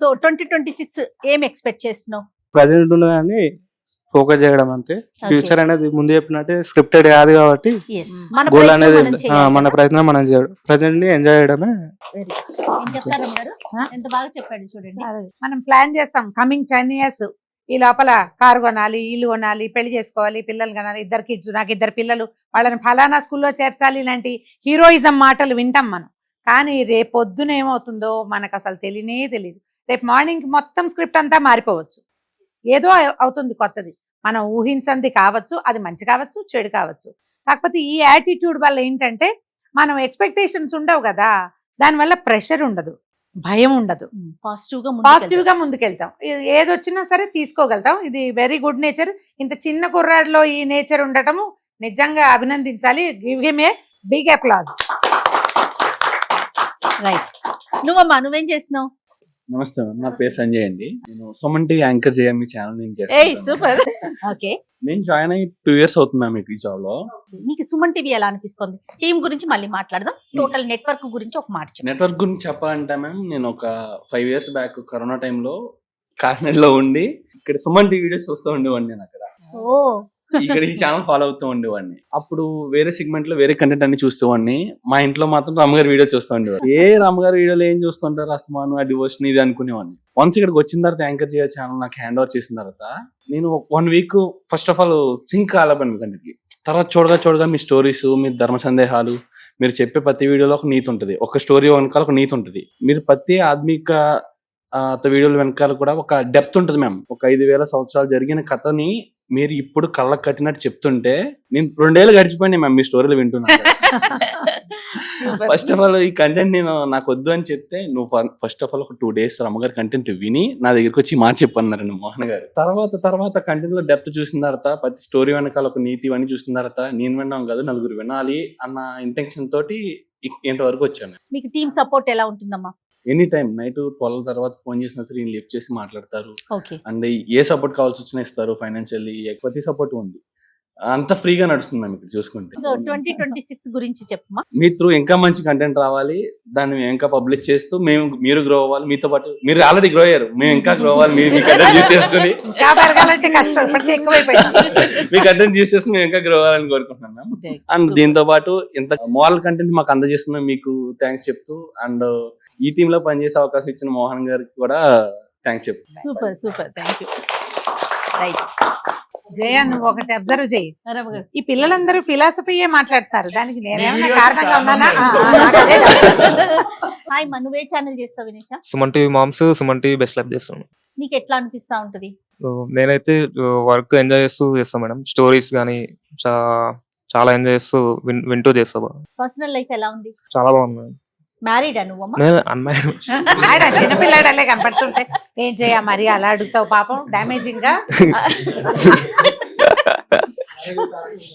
సో 2026 ఏం ఎక్స్పెక్ట్ చేస్తున్నావు? ప్రజెంట్ కానీ ఫోకస్ చేయడం అంతే. ఫ్యూచర్ అనేది ముందు చెప్పినట్టే స్క్రిప్టెడ్ కాదు కాబట్టి గోల్ అనేది మన ప్రయత్నం మనం చేయడం, ప్రజెంట్ ని ఎంజాయ్ చేయడమే. ఎంత బాగా చెప్పాడు చూడండి. మనం ప్లాన్ చేస్తాం కమింగ్ 10 years ఈ లోపల కారు కొనాలి, ఇల్లు కొనాలి, పెళ్లి చేసుకోవాలి, పిల్లలు కనాలి, 2 kids, నాకు 2 పిల్లలు, వాళ్ళని ఫలానా స్కూల్లో చేర్చాలి, ఇలాంటి హీరోయిజం మాటలు వింటాం మనం. కానీ రేపొద్దున ఏమవుతుందో మనకు అసలు తెలియదు. రేపు మార్నింగ్ మొత్తం స్క్రిప్ట్ అంతా మారిపోవచ్చు, ఏదో అవుతుంది కొత్తది, మనం ఊహించంది కావచ్చు, అది మంచి కావచ్చు, చెడు కావచ్చు. కాకపోతే ఈ యాటిట్యూడ్ వల్ల ఏంటంటే మనం ఎక్స్పెక్టేషన్స్ ఉండవు కదా, దానివల్ల ప్రెషర్ ఉండదు, భయం ఉండదు, పాజిటివ్ గా ముందుకెళ్తాం. ఏది వచ్చినా సరే తీసుకోగలుగుతాం. ఇది వెరీ గుడ్ నేచర్. ఇంత చిన్న కుర్రాడిలో ఈ నేచర్ ఉండటము నిజంగా అభినందించాలి. Give him a big applause. Right. నువ్వమ్మా, నువ్వేం చేస్తున్నావు? నమస్తే మ్యామ్, నా పేరు సంజయ్ అండి. నేను సుమన్ టీవీ యాంకర్ చేయ మీ ఛానల్ నేను ఏయ్ చేస్తాను. సూపర్. ఓకే, నేను జాయిన్ అయ్యి 2 years అవుతుంది మ్యామ్ ఈ జాబ్ లో. మీకు సుమన్ టీవీ ఎలా అనిపిస్తుంది? టీం గురించి మళ్ళీ మాట్లాడదాం. టోటల్ నెట్వర్క్ గురించి ఒక మాట చెప్పండి. నెట్వర్క్ గురించి చెప్పాలంటే మ్యామ్, నేను ఒక 5 years బ్యాక్ కరోనా టైంలో కాకినాడలో ఉండి ఇక్కడ సుమన్ టీవీ వీడియోస్ చూస్తూ ఉండేవాడిని. నేను అక్కడ ఓ ఇక్కడ ఈ ఛానల్ ఫాలో అవుతూ ఉండేవాడిని. అప్పుడు వేరే సెగ్మెంట్ లో వేరే కంటెంట్ అన్ని చూస్తేవాడిని. మా ఇంట్లో మాత్రం రామగారి వీడియో చూస్తూ ఉండేవారు. రామగారి వీడియోలో ఏం చూస్తుంటారు, అస్తమాను ఆ డివోషన్ ఇది అనుకునేవాడిని. వన్స్ ఇక్కడికి వచ్చిన తర్వాత యాంకర్ చేయ ఛానల్ నాకు హ్యాండ్ ఓవర్ చేసిన తర్వాత నేను 1 week ఫస్ట్ ఆఫ్ ఆల్ సింక్ కాలేపండి కంటెంట్కి. తర్వాత చూడగా మీ స్టోరీస్, మీ ధర్మ సందేహాలు, మీరు చెప్పే ప్రతి వీడియోలో ఒక నీతి ఉంటుంది. ఒక స్టోరీ వెనకాల ఒక నీతి ఉంటుంది. మీరు ప్రతి ఆధ్యాత్మిక వీడియోల వెనకాల కూడా ఒక డెప్త్ ఉంటుంది మ్యామ్. ఒక 5,000 సంవత్సరాలు జరిగిన కథని మీరు ఇప్పుడు కళ్ళకు కట్టినట్టు చెప్తుంటే నేను 2 ఏళ్ళు గడిచిపోయినాయి మ్యామ్ మీ స్టోరీలు వింటున్నాను. ఫస్ట్ ఆఫ్ ఆల్ ఈ కంటెంట్ నాకు వద్దు అని చెప్తే, నువ్వు ఫస్ట్ ఆఫ్ ఆల్ ఒక 2 days రమ్మగారి కంటెంట్ విని నా దగ్గరికి వచ్చి మాట చెప్పన్నారండి మోహన్ గారు. తర్వాత కంటెంట్ లో డెప్త్ చూసిన తర్వాత, ప్రతి స్టోరీ వెనకాల ఒక నీతి ఇవన్నీ చూసిన తర్వాత, నేను విన్నాం కాదు నలుగురు వినాలి అన్న ఇంటెన్షన్ తోటి ఇంత వరకు వచ్చాను. మీకు టీం సపోర్ట్ ఎలా ఉంటుందమ్మా? ఎనీ టైం నైట్ 12 తర్వాత ఫోన్ చేసినా సరే ఈయన లిఫ్ట్ చేసి మాట్లాడతారు. ఓకే, అండ్ ఏ సపోర్ట్ కావాల్సి వచ్చినా ఇస్తారు. ఫైనాన్షియల్లీ ప్రతి సపోర్ట్ ఉంది. అంత ఫ్రీగా నడుస్తుంది మ్యామ్ ఇక్కడ చూసుకుంటే. సో 2026 గురించి చెప్పమ్మా. మీ త్రూ ఇంకా మంచి కంటెంట్ రావాలి, దాన్ని మేము ఇంకా పబ్లిష్ చేస్తూ మీరు గ్రో అవ్వాలి. మీతో పాటు మీరు ఆల్రెడీ గ్రో అయ్యారు, మేము ఇంకా గ్రో అవ్వాలి. మీ కంటెంట్ యూస్ చేసుకుని ఇంకా పెరగాలంటే కష్టం, ఇప్పటికే ఎక్కువైపోయింది. మీ కంటెంట్ యూస్ చేసుకుని మేము ఇంకా గ్రో అవ్వాలని కోరుకుంటున్నాం మ్యామ్. అండ్ దీంతో పాటు ఇంత మోరల్ కంటెంట్ మాకు అందజేస్తున్నా మీకు థ్యాంక్స్ చెప్తూ, అండ్ ఈ టీమ్ లో పనిచేసే అవకాశం ఇచ్చిన మోహన్ గారికి కూడా థ్యాంక్స్ చెప్తూ. Super thank you. రైట్, జయ నువ్వు ఒకటి అబ్జర్వ్ చేయి, రమ గారు. ఈ పిల్లలందరూ ఫిలాసఫీయే మాట్లాడతారు. దానికి నేనేమైనా వీడియోస్ కారణంగా ఉన్నానా? హాయ్ మా, నువ్వే ఛానల్ చేస్తావు వినేష? Suman TV moms, Suman TV best life చేస్తాను. నీకు ఎట్లా అనిపిస్తా ఉంటది? నేనైతే వర్క్ ఎంజాయ్ చేస్తూ చేస్తాను మేడం. స్టోరీస్ కానీ చాలా ఎంజాయ్ చేస్తూ వింటూ చేస్తా. పర్సనల్ లైఫ్ ఎలా ఉంది? చాలా బాగుంది మేడం. మ్యారీడా నువ్వమ్మా? నేను అన్మ్యారీడ్. ఆయన చిన్నపిల్లాడలే కనపడుతుంటే ఏం చేయ మరి అలా అడుగుతావు పాపం, డామేజింగ్ గా.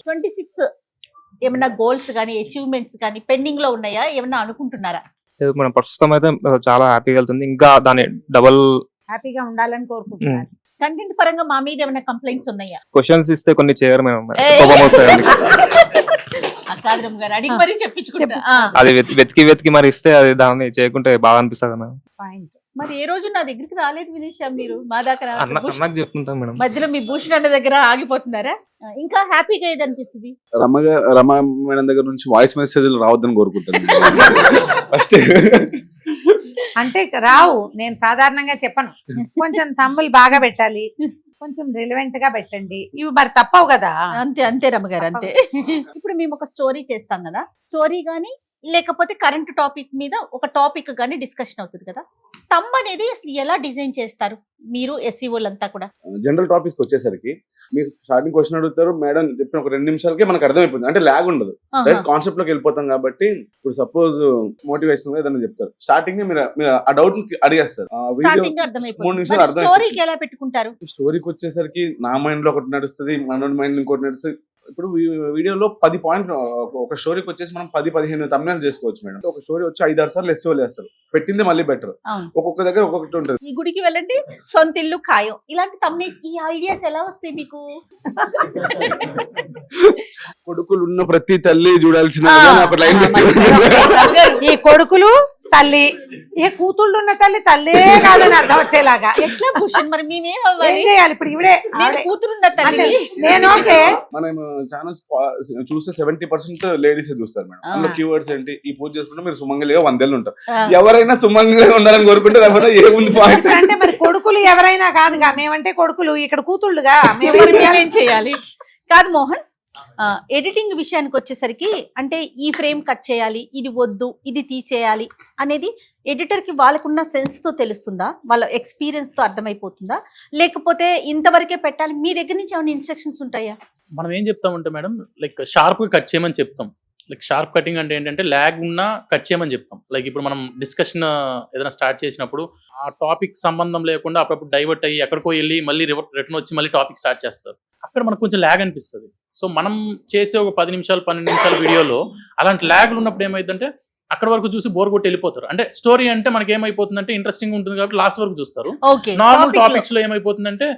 26 ఏమన్నా గోల్స్ కానీ అచీవ్మెంట్స్ కానీ పెండింగ్ లో ఉన్నాయా? ఏమన్నా అనుకుంటున్నారా? మనం ప్రస్తుతం అయితే చాలా హ్యాపీగా వెళ్తుంది. ఇంకా దాని డబల్ హ్యాపీగా ఉండాలని కోరుకుంటున్నారు. కంటెంట్ పరంగా మా మీద ఏమైనా కంప్లైంట్స్ ఉన్నాయా? క్వశ్చన్స్ ఇస్తే కొన్ని చేయరు మేడం. ఏయ్. కోపం వస్తాయి అందుకే. కాదరమ్మ గారు అడిగి మరీ చెప్పించుకుంటా. అది వెతికి మరి ఇస్తే అది దాన్ని చేయకుంటే బాగా అనిపిస్తుంది మేడం. పాయింట్. మరి ఏ రోజు నా దగ్గరికి రాలేదు వినేష, మీరు మా దాకా రాలేదు. అన్నకు చెప్తుంటాం మేడం. మధ్యలో మీ భూషణ్ అన్న దగ్గర ఆగిపోతున్నారా? ఇంకా హ్యాపీగా ఏది అనిపిస్తుంది? రమ మేడం దగ్గర నుంచి వాయిస్ మెసేజ్లు రావద్దని కోరుకుంటాను ఫస్ట్. అంటే రావు, నేను సాధారణంగా చెప్పను. కొంచెం తమ్ములు బాగా పెట్టాలి, కొంచెం రిలవెంట్ గా పెట్టండి. ఇవి మరి తప్పవు కదా. అంతే రమ్మగారు అంతే. ఇప్పుడు మేము ఒక స్టోరీ చేస్తాం కదా, స్టోరీ గానీ లేకపోతే కరెంట్ టాపిక్ మీద ఒక టాపిక్ గానీ డిస్కషన్ అవుతుంది కదా, తమ్ అనేది అసలు ఎలా డిజైన్ చేస్తారు మీరు ఎస్ఈఓలంతా కూడా? జనరల్ టాపిక్స్ వచ్చేసరికి మీరు స్టార్టింగ్ క్వశ్చన్ అడుగుతారు, మేడం చెప్పిన ఒక 2 నిమిషాలకే మనకు అర్థమైపోతుంది. అంటే ల్యాగ్ ఉండదు, డైరెక్ట్ కాన్సెప్ట్ లోకి వెళ్ళిపోతాం. కాబట్టి ఇప్పుడు సపోజ్ మోటివేషన్ ఏదైనా చెప్తారు, స్టార్టింగ్ మీరు ఆ డౌట్ అడిగేస్తారు. స్టార్టింగ్ అర్థమైపోతుంది. స్టోరీకి ఎలా పెట్టుకుంటారు? స్టోరీకి వచ్చేసరికి నా మైండ్ లో ఒకటి నడుస్తుంది, మనోడి మైండ్ ఇంకోటి నడుస్తుంది. ఇప్పుడు వీడియోలో 10 పాయింట్లు, ఒక స్టోరీకి వచ్చేసి మనం 10-15 thumbnails చేసుకోవచ్చు మేడం. ఒక స్టోరీ వచ్చి 5-6 సార్లు ఎస్సీఓ వేస్తారు, పెట్టింది మళ్ళీ బెటర్. ఒక్కొక్క దగ్గర ఒక్కొక్కటి ఉంటుంది. ఈ గుడికి వెళ్ళండి, సొంత ఇల్లు ఖాయం, ఇలాంటి thumbnails, ఈ ఐడియాస్ ఎలా వస్తాయి మీకు? కొడుకులు ఉన్న ప్రతి తల్లి చూడాల్సిన ఒక లైన్ ఈ కొడుకులు తల్లి, ఏ కూతుళ్ళు ఉన్న తల్లే కాదని అర్థం వచ్చేలాగా. ఎట్లా భూషణ్ మరి మేమేం ఏం అవ్వాలి? చేయాలి ఇప్పుడు? ఇవిడే కూతురున్న తల్లి. నేను ఓకే. మనం ఛానల్స్ చూస్తే 70% లేడీస్ చూస్తారు మేడం. అందులో కీవర్డ్స్ ఏంటి? ఈ పూజ చేసుకుంటే మీరు సుమంగలిగా 100 ఏళ్ళు ఉంటారు. ఎవరైనా సుమంగలిగా ఉండాలని కోరుకుంటే ఏముంది పాయింట్? అంటే మరి కొడుకులు ఎవరైనా కాదుగా, మేమంటే కొడుకులు, ఇక్కడ కూతుళ్ళుగా మేమేం చేయాలి? కాదు మోహన్, ఎడిటింగ్ విషయానికి వచ్చేసరికి అంటే ఈ ఫ్రేమ్ కట్ చేయాలి, ఇది వద్దు, ఇది తీసేయాలి అనేది ఎడిటర్ కి వాళ్ళకున్న సెన్స్ తో తెలుస్తుందా, వాళ్ళ ఎక్స్పీరియన్స్ తో అర్థమైపోతుందా, లేకపోతే ఇంతవరకే పెట్టాలి? మీ దగ్గర నుంచి ఏమైనా ఇన్స్ట్రక్షన్స్ ఉంటాయా? మనం ఏం చెప్తామంటే మేడం, లైక్ షార్ప్ గా కట్ చేయమని చెప్తాం. లైక్ షార్ప్ కటింగ్ అంటే ఏంటంటే ల్యాగ్ ఉన్నా కట్ చేయమని చెప్తాం. లైక్ ఇప్పుడు మనం డిస్కషన్ ఏదైనా స్టార్ట్ చేసినప్పుడు ఆ టాపిక్ సంబంధం లేకుండా అప్పుడప్పుడు డైవర్ట్ అయ్యి ఎక్కడికో వెళ్ళి మళ్ళీ రిటర్న్ వచ్చి మళ్ళీ టాపిక్ స్టార్ట్ చేస్తారు. అక్కడ మనకు కొంచెం ల్యాగ్ అనిపిస్తుంది. సో మనం చేసే ఒక 10 నిమిషాలు 12 నిమిషాల వీడియోలో అలాంటి ల్యాగ్లు ఉన్నప్పుడు ఏమైందంటే అక్కడ వరకు చూసి బోర్ కొట్టి వెళ్ళిపోతారు. అంటే స్టోరీ అంటే మనకి ఏమైపోతుందంటే ఇంట్రెస్టింగ్ ఉంటుంది కాబట్టి లాస్ట్ వరకు చూస్తారు. ఓకే నార్మల్ టాపిక్స్ లో ఏమైపోతుందంటే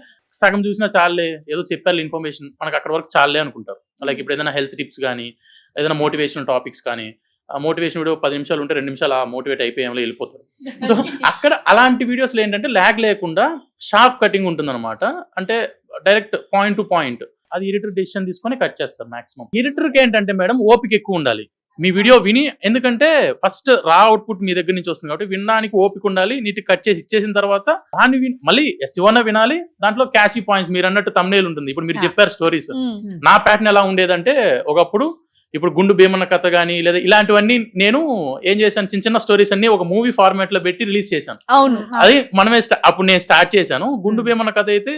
సగం చూసినా చాలే, ఏదో చెప్పారు ఇన్ఫర్మేషన్, మనకు అక్కడ వరకు చాలే అనుకుంటారు. లైక్ ఇప్పుడు ఏదైనా హెల్త్ టిప్స్ కానీ ఏదైనా మోటివేషనల్ టాపిక్స్ కానీ, ఆ మోటివేషన్ వీడియో 10 నిమిషాలు ఉంటే 2 నిమిషాలు ఆ మోటివేట్ అయిపోయేమో వెళ్ళిపోతారు. సో అక్కడ అలాంటి వీడియోస్లో ఏంటంటే ల్యాగ్ లేకుండా షార్ప్ కటింగ్ ఉంటుందన్నమాట. అంటే డైరెక్ట్ పాయింట్ టు పాయింట్. అది ఎడిటర్ డెసిషన్ తీసుకొని కట్ చేస్తారు మాక్సిమం. ఎడిటర్కి ఏంటంటే మేడం ఓపిక ఎక్కువ ఉండాలి మీ వీడియో విని, ఎందుకంటే ఫస్ట్ రా అవుట్పుట్ మీ దగ్గర నుంచి వస్తుంది కాబట్టి వినడానికి ఓపిక ఉండాలి. నీటి కట్ చేసి ఇచ్చేసిన తర్వాత దాన్ని మళ్ళీ ఎస్ఈఓన వినాలి. దాంట్లో క్యాచీ పాయింట్స్ మీరు అన్నట్టు thumbnail ఉంటుంది. ఇప్పుడు మీరు చెప్పారు స్టోరీస్, నా ప్యాటర్న్ ఎలా ఉండేదంటే ఒకప్పుడు ఇప్పుడు గుండు భీమన్న కథ కానీ లేదా ఇలాంటివన్నీ నేను ఏం చేశాను, చిన్న చిన్న స్టోరీస్ అన్ని ఒక మూవీ ఫార్మాట్ లో పెట్టి రిలీజ్ చేశాను. అవును, అది మనమే అప్పుడు నేను స్టార్ట్ చేశాను. గుండు భీమన్న కథ అయితే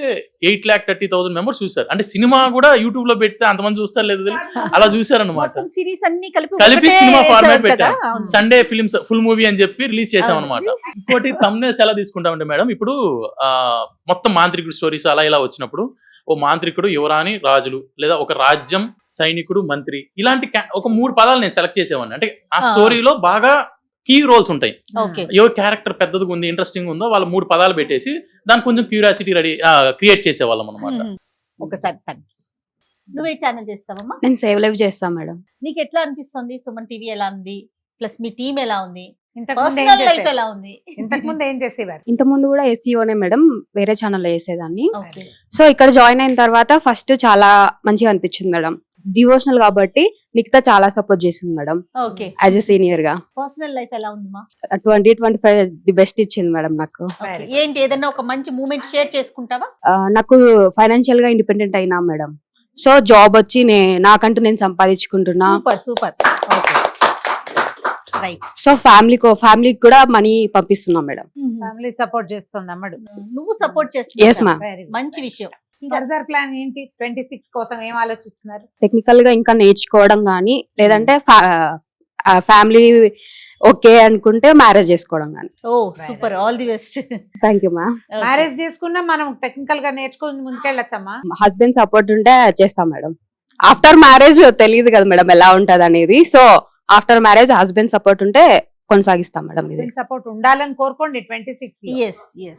8,30,000 మెంబర్స్ చూసారు. అంటే సినిమా కూడా యూట్యూబ్ లో పెడితే అంతమంది చూస్తారు లేదు అలా చూసారనమాట. సిరీస్ అన్ని కలిపి సినిమా ఫార్మాట్ పెట్టాను. సండే ఫిలిమ్స్ ఫుల్ మూవీ అని చెప్పి రిలీజ్ చేసాం అనమాట. ఇంకోటి thumbnails ఎలా తీసుకుంటామంటే మేడం, ఇప్పుడు మొత్తం మాంత్రికుడు స్టోరీస్ అలా ఇలా వచ్చినప్పుడు ఓ మాంత్రికుడు, యువరాణి, రాజులు, లేదా ఒక రాజ్యం, సైనికుడు, మంత్రి, ఇలాంటి ఒక 3 పదాలు నేను సెలెక్ట్ చేసేవాడిని. అంటే ఆ స్టోరీలో బాగా కీ రోల్స్ ఉంటాయి. ఎవరి క్యారెక్టర్ పెద్దదిగా ఉంది, ఇంట్రెస్టింగ్ ఉందో వాళ్ళ 3 పదాలు పెట్టేసి దానికి కొంచెం క్యూరియాసిటీ క్రియేట్ చేసేవాళ్ళం అనమాట. ఒకసారి నువ్వే ఛానల్ చేస్తావమ్మా? నేను సేవ్ లైవ్ చేస్తాను మేడం. నీకు ఎట్లా అనిపిస్తుంది? సుమన్ టీవీ ఎలా ఉంది, ప్లస్ మీ టీం ఎలా ఉంది, ఇంతకు ముందు ఏం పర్సనల్ లైఫ్ చేసేవారు? ఎలా ఉంది? ఇంతకు ముందు ఏం చేసేవారు? ఇంత ముందు కూడా ఎస్ఈఓనే మేడం, వేరే ఛానల్లో చేసేదాన్ని. ఓకే. సో ఇక్కడ జాయిన్ అయిన తర్వాత ఫస్ట్ చాలా మంచిగా అనిపించింది మేడం. డివోషనల్ కాబట్టి నిఖిత చాలా సపోర్ట్ చేసింది madam okay. As a senior గా. పర్సనల్ లైఫ్ ఎలా ఉంది మా? 2025 ది బెస్ట్ ఇచ్చింది మేడం నాకు. ఓకే. ఏంటి ఏదైనా ఒక మంచి మూమెంట్ షేర్ చేసుకుంటావా? నాకు ఫైనాన్షియల్ గా ఇండిపెండెంట్ అయినా మేడం. సో జాబ్ వచ్చి నాకంటూ నేను సంపాదించుకుంటున్నా. Super super. Okay right. So ఫ్యామిలీకి కూడా మనీ పంపిస్తున్నా మేడం. ఫ్యామిలీ సపోర్ట్ చేస్తుంది అమ్మడు. నువ్వు సపోర్ట్ Yes, చేస్తున్నావు, ma'am. మంచి విషయం. ఫర్దర్ ప్లాన్ ఏంటి? 26 కోసం ఏం ఆలోచిస్తున్నారు? టెక్నికల్ గా ఇంకా నేర్చుకోవడం గానీ, లేదంటే ఫ్యామిలీ ఓకే అనుకుంటే మ్యారేజ్ చేసుకోవడం గానీ. Oh super, all the best. Thank you ma'am. Marriage చేసుకున్నా మనం టెక్నికల్ గా నేర్చుకుని ముందుకెళ్ళొచ్చమ్మా. హస్బెండ్ సపోర్ట్ ఉంటే చేస్తాం మేడం. ఆఫ్టర్ మ్యారేజ్ తెలియదు కదా మేడం ఎలా ఉంటది అనేది. So after marriage husband support ఉంటే కొనసాగిస్తాం మేడం. ఇది సపోర్ట్ ఉండాలని కోరుకోండి 26.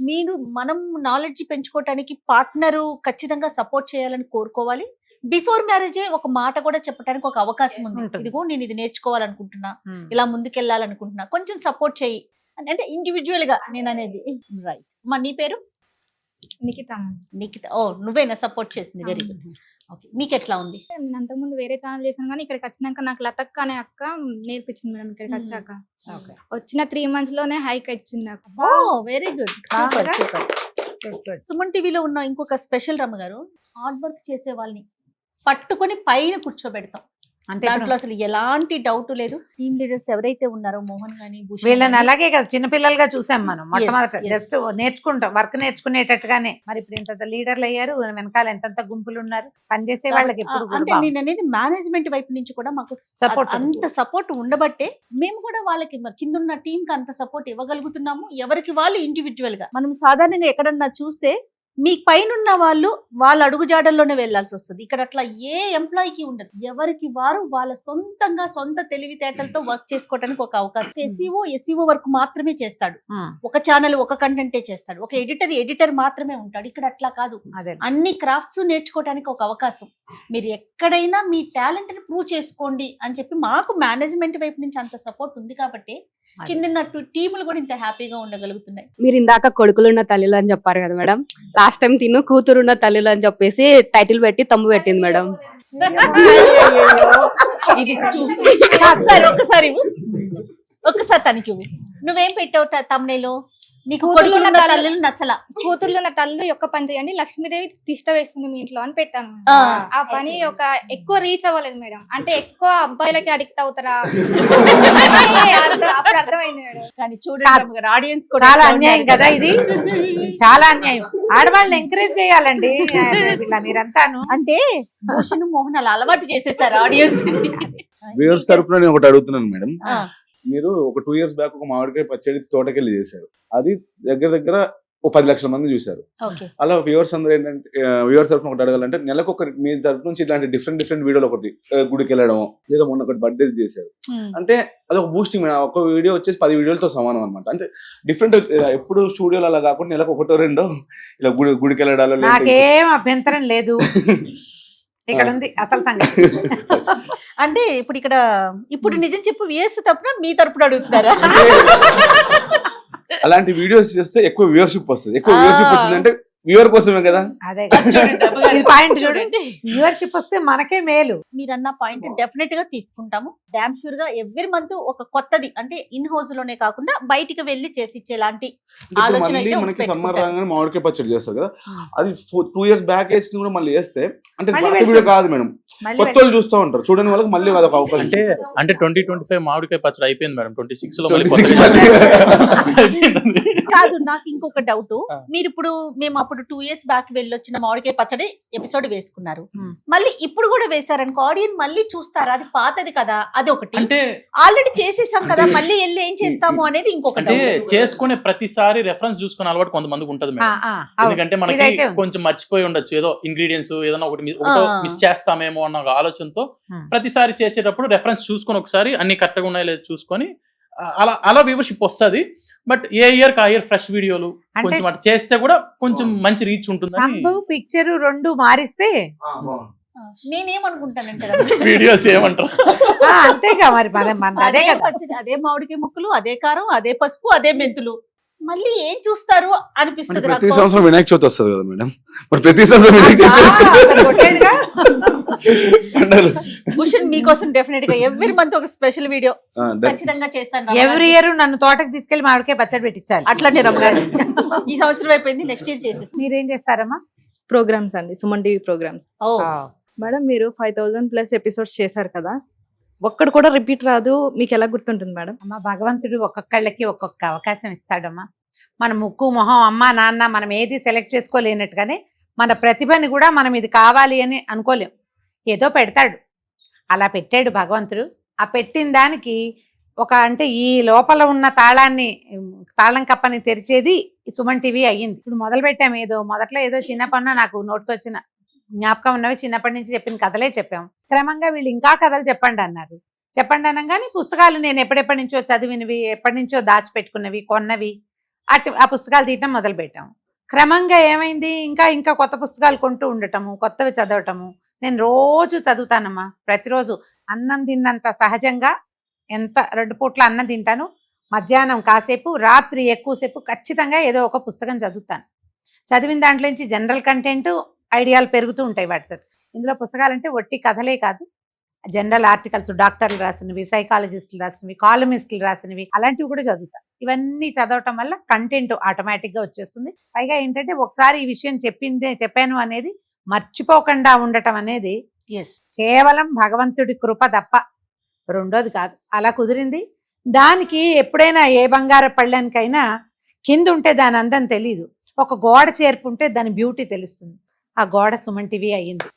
మీరు మనం నాలెడ్జ్ పెంచుకోవటానికి పార్ట్నర్ ఖచ్చితంగా సపోర్ట్ చేయాలని కోరుకోవాలి. బిఫోర్ మ్యారేజే ఒక మాట కూడా చెప్పడానికి ఒక అవకాశం ఉంది. ఇదిగో నేను ఇది నేర్చుకోవాలనుకుంటున్నా, ఇలా ముందుకెళ్ళాలనుకుంటున్నా, కొంచెం సపోర్ట్ చేయి అంటే ఇండివిజువల్ గా నేను అనేది. రైట్. మా నీ పేరు? నిఖిత. ఓ నువ్వేనా సపోర్ట్ చేసింది? Very good. ఓకే. మీకు ఎట్లా ఉంది? నేను అంతకుముందు వేరే ఛానల్ చేశాను కానీ ఇక్కడికి వచ్చినాక నాకు లతక్క అనే అక్క నేర్పించింది మేడం. ఇక్కడికి వచ్చాక వచ్చిన 3 months లోనే హైక్ ఇచ్చింది నాకు. Oh very good. Super super. Suman టీవీలో ఉన్న ఇంకొక స్పెషల్ రమ్మ గారు, హార్డ్ వర్క్ చేసే వాళ్ళని పట్టుకొని పైన కూర్చోబెడతాం. అంటే దాంట్లో అసలు ఎలాంటి డౌట్ లేదు. టీమ్ లీడర్స్ ఎవరైతే ఉన్నారో మోహన్ గానీ, భూషణ్ వీళ్ళని గానీ, అలాగే కదా చిన్నపిల్లలుగా చూసాం మనం. మొట్టమొదట yes. జస్ట్ నేర్చుకుంటాం, వర్క్ నేర్చుకునేటట్టుగానే. మరి ఇప్పుడు ఇంత లీడర్లు అయ్యారు, వెనకాల ఎంతంత గుంపులు ఉన్నారు, పనిచేసే వాళ్ళకి ఎప్పుడు అంటే నేను అనేది మేనేజ్మెంట్ వైపు నుంచి కూడా మాకు Support. అంత సపోర్ట్ ఉండబట్టే మేము కూడా వాళ్ళకి కింద ఉన్న టీం కి అంత సపోర్ట్ ఇవ్వగలుగుతున్నాము. ఎవరికి వాళ్ళు ఇండివిజువల్ గా. మనం సాధారణంగా ఎక్కడన్నా చూస్తే మీకు పైన ఉన్న వాళ్ళు వాళ్ళ అడుగుజాడల్లోనే వెళ్లాల్సి వస్తుంది. ఇక్కడ అట్లా ఏ ఎంప్లాయీకి ఉండదు. ఎవరికి వారు వాళ్ళ సొంతంగా సొంత తెలివితేటలతో వర్క్ చేసుకోవడానికి ఒక అవకాశం. ఎస్ఈఓ వర్క్ మాత్రమే చేస్తాడు, ఒక ఛానల్ ఒక కంటెంటే చేస్తాడు, ఒక ఎడిటర్ మాత్రమే ఉంటాడు. ఇక్కడ అట్లా కాదు, అన్ని క్రాఫ్ట్స్ నేర్చుకోవడానికి ఒక అవకాశం. మీరు ఎక్కడైనా మీ టాలెంట్ ని ప్రూవ్ చేసుకోండి అని చెప్పి మాకు మేనేజ్మెంట్ వైపు నుంచి అంత సపోర్ట్ ఉంది కాబట్టి కింద టీములు కూడా ఇంత హ్యాపీగా ఉండగలుగుతున్నాయి. మీరు ఇందాక కొడుకులున్న తల్లులు అని చెప్పారు కదా మేడం. లాస్ట్ టైం తిను కూతురున్న తల్లులు అని చెప్పేసి టైటిల్ పెట్టి తమ్ము పెట్టింది మేడం. ఒక్కసారి తనకి నువ్వేం పెట్టావు తమ్మునేలో? నీకు కూతుర్లున్న తల్లులు నచ్చలా? కూతుర్లున్న తల్లు యొక్క పని చేయండి, లక్ష్మీదేవి తిష్ట వేస్తుంది మీ ఇంట్లో అని పెట్టాను. ఆ పని ఎక్కువ రీచ్ అవ్వలేదు మేడం. అంటే ఎక్కువ అబ్బాయిలకి అడిక్ట్ అవుతారా అప్పుడు అర్థమైంది మేడం. కానీ చూడండి ఆడియన్స్ కూడా చాలా అన్యాయం కదా ఇది, చాలా అన్యాయం. ఆడవాళ్ళని ఎంకరేజ్ చేయాలండి మీరంతాను. అంటే భూషణ్ మోహన్ అలా అలవాటు చేసేసారు ఆడియన్స్. వ్యూవర్స్ తరపున నేను ఒకటి అడుగుతున్నాను మేడం. మీరు ఒక 2 years బ్యాక్ ఒక మామిడికాయ పచ్చడి తోటకెళ్ళి చేశారు. అది దగ్గర ఓ 10 లక్షల మంది చూశారు. ఓకే. అలా వ్యూవర్స్ అందరూ ఏంటంటే వ్యూవర్స్ తరఫున ఒకటి అడగాలంటే నెలకు ఒక మీ తరఫు నుంచి ఇట్లాంటి డిఫరెంట్ వీడియోలు ఒకటి గుడికి వెళ్ళడం లేదా మొన్న ఒకటి బర్త్డే చేశారు అంటే అదొక బూస్టింగ్. ఒక వీడియో వచ్చేసి 10 వీడియోలతో సమానం అనమాట. అంటే డిఫరెంట్ ఎప్పుడు స్టూడియోలో అలా కాకుండా నెలకు ఒకటో రెండో ఇలా గుడికి వెళ్ళడాలో. నాకేం అభ్యంతరం లేదు. ఇక్కడ ఉంది అసలు సంగతి. అంటే ఇప్పుడు నిజం చెప్పు వ్యూయర్స్ తప్పున మీ తరపున అడుగుతున్నారా? అలాంటి వీడియోస్ చేస్తే ఎక్కువ వ్యూవర్షిప్ వస్తుంది. ఎక్కువ వ్యూవర్షిప్ వచ్చిందంటే వ్యూవర్ కోసమే కదా. అదే పాయింట్ చూడండి, వ్యూవర్షిప్ వస్తే మనకే మేలు. మీరన్న పాయింట్ డెఫినెట్ గా తీసుకుంటాము. డామ్ షూర్ గా ఎవ్రీ మంత్ ఒక కొత్తది అంటే ఇన్ హౌస్ లోనే కాకుండా బయటికి వెళ్ళి చేసి ఇచ్చేలాంటి ఆలోచన అయితే మనకి సమ్మర్ రాగానే మామిడికాయ పచ్చడి చేస్తారు కదా, అది 2 years బ్యాక్ వేసి కూడా మళ్ళీ వేస్తే అంటే వీడియో కాదు మేడం, కొత్త వాళ్ళు చూస్తూ ఉంటారు, చూడని వాళ్ళకి మళ్ళీ అదొక అవకాశం. అంటే 2025 మామిడికాయ పచ్చడి అయిపోయింది మేడం, 26 లో కాదు. నాకు ఇంకొక డౌట్, మీరు ఇప్పుడు మేము అప్పుడు 2 years బ్యాక్ వెళ్ళొచ్చిన మామిడికాయ పచ్చడి ఎపిసోడ్ వేసుకున్నారు, మళ్ళీ ఇప్పుడు కూడా వేసారనుకో ఆడియన్స్ మళ్ళీ చూస్తారా? అది పాతది కదా, అది ఒకటి. అంటే ఆల్రెడీ చేసేసాం కదా, మళ్ళీ వెళ్ళి ఏం చేస్తాము అనేది ఇంకొకటి. అంటే చేసుకునే ప్రతిసారి రెఫరెన్స్ చూసుకునే అలవాటు కొంతమందికి ఉంటది మేడం. ఎందుకంటే మనకి కొంచెం మర్చిపోయి ఉండొచ్చు, ఏదో ఇంగ్రీడియంట్స్ ఏదైనా ఒకటి మిస్ చేస్తామేమో అన్న ఒక ఆలోచనతో ప్రతిసారి చేసేటప్పుడు రెఫరెన్స్ చూసుకొని ఒకసారి అన్ని కరెక్ట్గా ఉన్నాయో లేదో చూసుకొని అలా వ్యూవర్షిప్ వస్తుంది. బట్ ఏ ఇయర్ ఆ ఇయర్ ఫ్రెష్ వీడియోలు కొంచెం అటు చేస్తే కూడా కొంచెం మంచి రీచ్ ఉంటుంది. పిక్చర్ 2 మారిస్తే నేనేమనుకుంటానంటే వీడియోస్ ఏమంటారు అంతేగా మరి అదే కదా, అదే మామిడికాయ ముక్కలు, అదే కారం, అదే పసుపు, అదే మెంతులు, మళ్ళీ ఏం చూస్తారు అనిపిస్తుంది. ప్రతి సంవత్సరం వినాయక చవితి వస్తుంది కదా మేడం, మరి ప్రతి సంవత్సరం వినాయక చవితి భూషణ్ మీకోసం డెఫినెట్ గా ఎవ్రీ మంత్ ఒక స్పెషల్ వీడియో ఖచ్చితంగా చేస్తాను. ఎవ్రీ ఇయర్ నన్ను తోటకి తీసుకెళ్లి మామిడికాయ పచ్చడి పెట్టించాలి. అట్లానే రమ్మగారు ఈ సంవత్సరం అయిపోయింది, నెక్స్ట్ ఇయర్ చేసేసి. మీరేం చేస్తారమ్మా? ప్రోగ్రామ్స్ అండి, సుమన్ టీవీ ప్రోగ్రామ్స్. మేడం మీరు 5000+ ఎపిసోడ్స్ చేశారు కదా, ఒక్కడు కూడా రిపీట్ రాదు, మీకు ఎలా గుర్తుంటుంది మేడం? అమ్మ భగవంతుడు ఒక్కొక్కళ్ళకి ఒక్కొక్క అవకాశం ఇస్తాడమ్మా. మన ముక్కు మొహం అమ్మ నాన్న మనం ఏది సెలెక్ట్ చేసుకోలేనట్టుగానే మన ప్రతిభని కూడా మనం ఇది కావాలి అని అనుకోలేం, ఏదో పెడతాడు. అలా పెట్టాడు భగవంతుడు. ఆ పెట్టిన దానికి అంటే ఈ లోపల ఉన్న తాళం కప్పని తెరిచేది సుమన్ టీవీ అయ్యింది. ఇప్పుడు మొదలు పెట్టాము, మొదట్లో ఏదో చిన్నపన్న నాకు నోటుకొచ్చిన జ్ఞాపకం ఉన్నవి చిన్నప్పటి నుంచి చెప్పిన కథలే చెప్పాము. క్రమంగా వీళ్ళు ఇంకా కథలు చెప్పండి అన్నారు. చెప్పండి అనగానే పుస్తకాలు నేను ఎప్పటి నుంచో చదివినవి, ఎప్పటి నుంచో దాచిపెట్టుకున్నవి, కొన్నవి ఆ పుస్తకాలు తీయటం మొదలు పెట్టాము. క్రమంగా ఏమైంది, ఇంకా కొత్త పుస్తకాలు కొంటూ ఉండటము, కొత్తవి చదవటము. నేను రోజు చదువుతానమ్మా, ప్రతిరోజు అన్నం తిన్నంత సహజంగా 2 పూట్ల అన్నం తింటాను. మధ్యాహ్నం కాసేపు, రాత్రి ఎక్కువసేపు ఖచ్చితంగా ఏదో ఒక పుస్తకం చదువుతాను. చదివిన దాంట్లో నుంచి జనరల్ కంటెంట్ ఐడియాలు పెరుగుతూ ఉంటాయి వాటితో. ఇందులో పుస్తకాలు అంటే ఒట్టి కథలే కాదు, జనరల్ ఆర్టికల్స్, డాక్టర్లు రాసినవి, సైకాలజిస్టులు రాసినవి, కాలమిస్టులు రాసినవి, అలాంటివి కూడా చదువుతాను. ఇవన్నీ చదవటం వల్ల కంటెంట్ ఆటోమేటిక్గా వచ్చేస్తుంది. పైగా ఏంటంటే ఒకసారి ఈ విషయం చెప్పాను అనేది మర్చిపోకుండా ఉండటం అనేది కేవలం భగవంతుడి కృప తప్ప రెండోది కాదు. అలా కుదిరింది. దానికి ఎప్పుడైనా ఏ బంగార పళ్ళానికైనా కింద ఉంటే దాని అందం తెలీదు, ఒక గోడ చేర్పుంటే దాని బ్యూటీ తెలుస్తుంది. ఆ గోడ సుమన్ టీవీ అయ్యింది.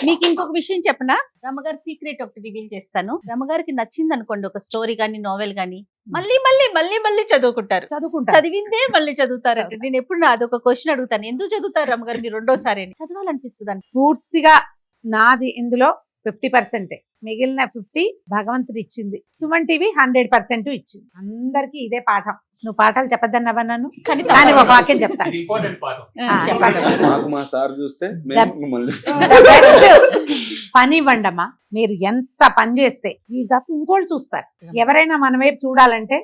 మీకు ఇంకొక విషయం చెప్పనా, రమ్మగారి సీక్రెట్ ఒకటి రివీల్ చేస్తాను. రమ్మగారికి నచ్చింది అనుకోండి ఒక స్టోరీ గానీ నోవెల్ గానీ, మళ్ళీ చదువుకుంటారు. చదివిందే మళ్ళీ చదువుతారంటే నేను ఎప్పుడు అదొక క్వశ్చన్ అడుగుతాను, ఎందుకు చదువుతారు రమ్మగారు మీరు రెండోసారి? చదవాలనిపిస్తుంది. పూర్తిగా నాది ఇందులో 50%, మిగిలిన 50 భగవంతుడు ఇచ్చింది. సుమన్ టీవీ 100% ఇచ్చింది. అందరికి ఇదే పాఠం. నువ్వు పాఠాలు చెప్పద్దన్నావా నన్ను, కానీ ఒక వాక్యం చెప్తా. పని ఇవ్వండమ్మా, మీరు ఎంత పని చేస్తే ఈ తప్ప ఇంకోటి చూస్తారు. ఎవరైనా మన వైపు చూడాలంటే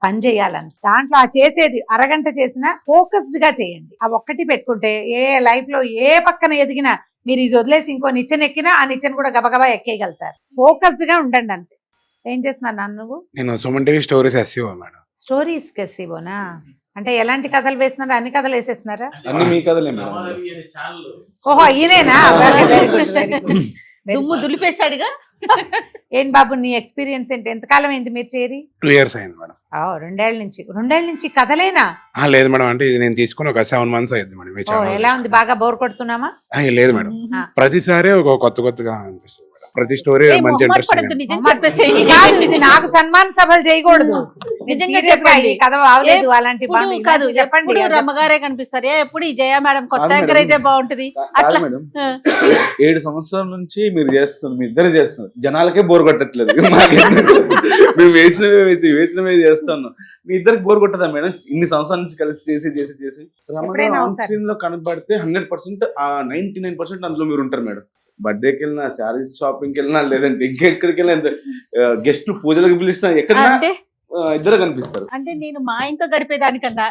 పని చేయాలని, దాంట్లో ఆ చేసేది అరగంట చేసినా ఫోకస్డ్ గా చేయండి. ఆ ఒక్కటి పెట్టుకుంటే ఏ లైఫ్ లో ఏ పక్కన ఎదిగినా మీరు ఇది వదిలేసి ఇంకో నిచ్చెన ఎక్కినా ఆ నిచ్చెన కూడా గబగబా ఎక్కేయగలుగుతారు. ఫోకస్డ్ గా ఉండండి అంతే. ఏం చేస్తున్నాను నన్ను నువ్వు? నేను Suman TV stories SEO madam. Stories ఎస్సీఓనా? అంటే ఎలాంటి కథలు వేస్తున్నారా? అన్ని కథలు వేసేస్తున్నారా? అన్ని మీ కథలే మేడం. ఓహో ఈయనేనా? దుమ్ము దులిపేశాడుగా. ఏం బాబు నీ ఎక్స్పీరియన్స్ ఏంటి? ఎంతకాలం అయింది మీరు చేరి? 2 years అయింది మేడం. 2 ఏళ్ల నుంచి కథలేనా? లేదు మేడం, అంటే ఇది నేను తీసుకుని ఒక 7 months అయింది మేడం. ఈ ఛానల్ ఎలా ఉంది? బాగా బోర్ కొడుతున్నామా? లేదు మేడం, ప్రతిసారి ఒక కొత్తగా అనిపిస్తుంది మేడం. ప్రతి స్టోరీ మంచి ఇంట్రెస్టింగ్. నిజం చెప్పేసేయండి. కాదు, ఇది నాకు సన్మాన సభలు చేయకూడదు. నిజంగా Serious గా చెప్పండి. ఈ కథ బాగలేదు అలాంటి ఎప్పుడు కాదు, చెప్పండి. ఎప్పుడు రమ్మగారే కనిపిస్తారు. ఎప్పుడు ఈ జయ మేడం కొత్త యాంకర్ అయితే బాగుంటది అట్లా. మేడం 7 సంవత్సరాల నుంచి మీరు చేస్తున్నారు, మీ ఇద్దరు చేస్తున్నారు, జనాలకే బోర్ కొట్టట్లేదు. మేము వేసినవే చేస్తున్నాం, మీ ఇద్దరికి బోర్ కొట్టదా మేడం? ఇన్ని సంవత్సరాల నుంచి కలిసి చేసి ఎప్పుడైనా ఆన్ స్క్రీన్ లో కనబడితే 100% 99% అందులో మీరు ఉంటారు మేడం. బర్త్డేకి వెళ్ళినా, శారీస్ షాపింగ్కి వెళ్ళినా, లేదంటే ఇంకెక్కడికి వెళ్ళినా, గెస్ట్ పూజలకు పిలిచినా, ఎక్కడైనా అంటే ఇద్దరు కనిపిస్తారు. అంటే నేను మా ఆయనతో గడిపేదానికన్నా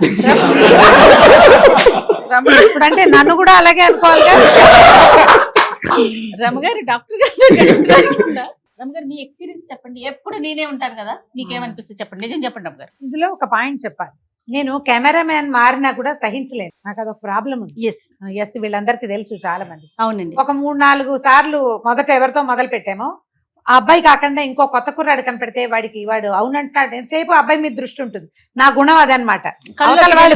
అంటే నన్ను కూడా అలాగే అనుకోవాలిగా. రమ్మగారు డాక్టర్ గారు రమ్మగారు మీ ఎక్స్పీరియన్స్ చెప్పండి. ఎప్పుడు నేనే ఉంటాను కదా, మీకేమనిపిస్తుంది చెప్పండి, నిజం చెప్పండి రమ్మగారు. ఇందులో ఒక పాయింట్ చెప్పాలి. నేను కెమెరామ్యాన్ మారినా కూడా సహించలేను, నాకు అదొక ప్రాబ్లం ఉంది. ఎస్ వీళ్ళందరికీ తెలుసు చాలా మంది. అవునండి. ఒక 3-4 సార్లు మొదట ఎవరితో మొదలు పెట్టామో ఆ అబ్బాయి కాకుండా ఇంకో కొత్త కుర్రాడు కనపెడితే వాడు అవునంటున్నాడు, ఎంతసేపు అబ్బాయి మీద దృష్టి ఉంటుంది. నా గుణం అదనమాట. అవతల వాళ్ళు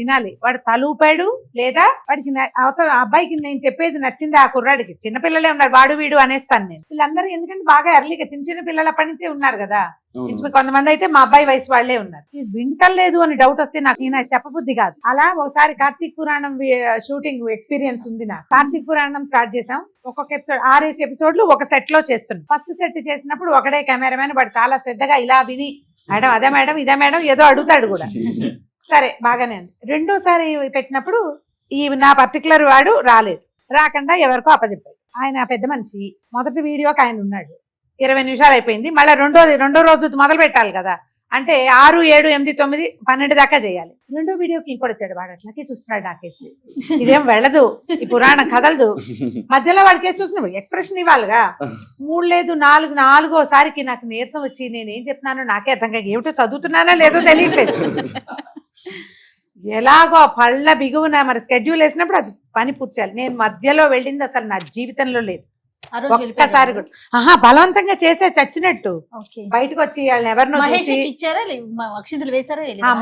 వినాలి. వాడు తలూపాడు లేదా వాడికి అవతల అబ్బాయికి నేను చెప్పేది నచ్చింది, ఆ కుర్రాడికి చిన్నపిల్లలే ఉన్నారు, వాడు వీడు అనేస్తాను నేను. వీళ్ళందరూ ఎందుకంటే బాగా ఎర్లీగా చిన్న పిల్లలు అప్పటి నుంచే ఉన్నారు కదా. కొంతమంది అయితే మా అబ్బాయి వయసు వాళ్లే ఉన్నారు. వింటలేదు అని డౌట్ వస్తే నాకు చెప్పబుద్ధి కాదు. అలా ఒకసారి కార్తీక్ పురాణం షూటింగ్ ఎక్స్పీరియన్స్ ఉంది నాకు. కార్తీక్ పురాణం స్టార్ట్ చేసాం. ఒక్కొక్క ఎపిసోడ్ 6 ఎపిసోడ్లు ఒక సెట్ లో చేస్తున్నాం. ఫస్ట్ సెట్ చేసినప్పుడు ఒకడే కెమెరామెన్, వాడు చాలా శ్రద్ధగా ఇలా విని మేడం అదే మేడం ఇదే మేడం ఏదో అడుగుతాడు కూడా. సరే బాగానే ఉంది. రెండోసారి పెట్టినప్పుడు ఈ నా పర్టికులర్ వాడు రాకుండా ఎవరికో అప్పచెప్పాడు. ఆయన పెద్ద మనిషి. మొదటి వీడియోకి ఆయన ఉన్నాడు, 20 నిమిషాలు అయిపోయింది. మళ్ళీ రెండో రోజు మొదలు పెట్టాలి కదా, అంటే 6, 7, 8, 9, 12 దాకా చేయాలి. రెండో వీడియోకి ఇంకోటి వచ్చాడు, వాడు అట్లాగే చూస్తున్నాడు నాకేసి. ఇదేం వెళ్ళదు, ఈ పురాణం కదలదు. మధ్యలో వాడికేసి చూస్తున్నాడు, ఎక్స్ప్రెషన్ ఇవ్వాలిగా. 3 లేదు 4, 4వసారికి నాకు నీరసం వచ్చి నేనేం చెప్తున్నానో నాకే అర్థం కాక ఏమిటో చదువుతున్నానో లేదో తెలియట్లేదు. ఎలాగో పళ్ళ బిగువున మరి స్కెడ్యూల్ వేసినప్పుడు అది పని పూర్తి చేయాలి. నేను మధ్యలో వెళ్ళింది అసలు నా జీవితంలో లేదు ఒక్కసారి కూడా. బలవంతంగా చేసే చచ్చినట్టు బయటకు వచ్చి వాళ్ళని ఎవరినో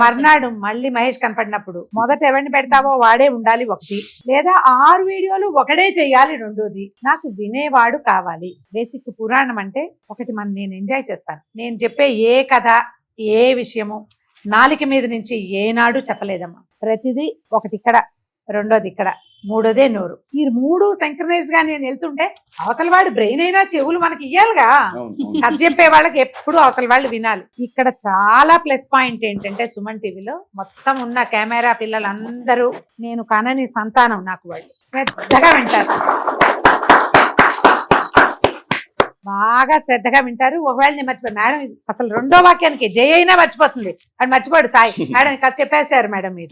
మర్నాడు మళ్ళీ మహేష్ కనపడినప్పుడు మొదట ఎవరిని పెడతావో వాడే ఉండాలి ఒకటి, లేదా 6 వీడియోలు ఒకడే చెయ్యాలి రెండోది. నాకు వినేవాడు కావాలి. బేసిక్ పురాణం అంటే ఒకటి నేను ఎంజాయ్ చేస్తాను. నేను చెప్పే ఏ కథ ఏ విషయము నాలిక మీద నుంచి ఏనాడు చెప్పలేదమ్మా. ప్రతిదీ ఒకటి ఇక్కడ, రెండోది ఇక్కడ, మూడోదే నోరు. ఈ 3 సింక్రనైజ్ గా నేను వెళ్తుంటే అవతల వాడు బ్రెయిన్ అయినా చెవులు మనకి ఇయ్యాలిగా. కథ చెప్పే వాళ్ళకి ఎప్పుడు అవతల వాళ్ళు వినాలి. ఇక్కడ చాలా ప్లస్ పాయింట్ ఏంటంటే సుమన్ టీవీలో మొత్తం ఉన్న కెమెరా పిల్లలందరూ నేను కనని సంతానం. నాకు వాళ్ళు శ్రద్ధగా వింటారు, బాగా శ్రద్ధగా వింటారు. ఒకవేళ నేను మర్చిపోయి మేడం అసలు రెండో వాక్యానికి జయ అయినా మర్చిపోతుంది, అది మర్చిపోడు సాయి మేడం కథ చెప్పేశారు మేడం మీరు.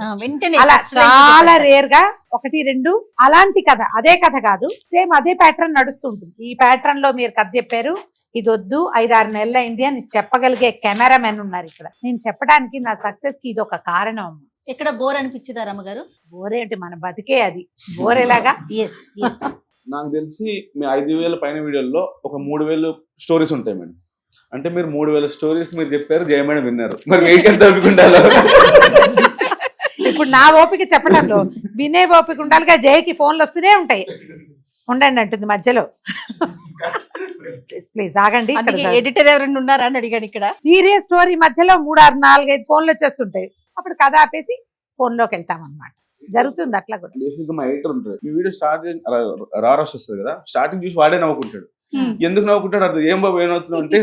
అలా చాలా రేర్ గా 1, 2 అలాంటి కథ, అదే కథ కాదు, సేమ్ అదే ప్యాటర్న్ నడుస్తూ ఉంటుంది. ఈ ప్యాటర్న్ లో మీరు కథ చెప్పారు, ఇది వద్దు 5-6 నెలలు అయింది అని చెప్పగలిగే కెమెరామెన్ ఉన్నారు ఇక్కడ. నేను చెప్పడానికి నా సక్సెస్ కి ఇది ఒక కారణం అమ్మ. ఎక్కడ బోర్ అనిపించదా రమ్మగారు? బోర్ ఏంటి, మన బతికే అది బోర్ ఎలాగా. నాకు తెలిసి మీ 5,000 పైన వీడియోల్లో ఒక 3,000 స్టోరీస్ ఉంటాయి మేడం. అంటే మీరు 3,000 స్టోరీస్ మీరు చెప్పారు, జయ మేడం విన్నారు, మరి మీకెంత ఓపిక ఉండాలి? ఇప్పుడు నా ఓపిక చెప్పడంలో వినే ఓపిక ఉండాలిగా. జయకి ఫోన్లు వస్తూనే ఉంటాయి, ఉండండి అంటుంది మధ్యలో. ప్లీజ్ ఆగండి, ఎడిటర్ ఎవరైనా ఉన్నారా అని అడిగాను. ఇక్కడ సీరియస్ స్టోరీ మధ్యలో 3, 6, 4, 5 ఫోన్లు వచ్చేస్తుంటాయి. అప్పుడు కథ ఆపేసి ఫోన్ లోకి వెళ్తాం అన్నమాట. జరుగుతుంది అట్లా కూడా. బేసిక్ గా మా ఎడిటర్ ఉంటాడు, మీ వీడియో స్టార్ట్ రారస్ వస్తుంది కదా, స్టార్టింగ్ చూసి వాడే నవ్వుకుంటాడు. ఎందుకు నవ్వుకుంటాడు అర్థం ఏం బాబు ఏమవుతుంది అంటే,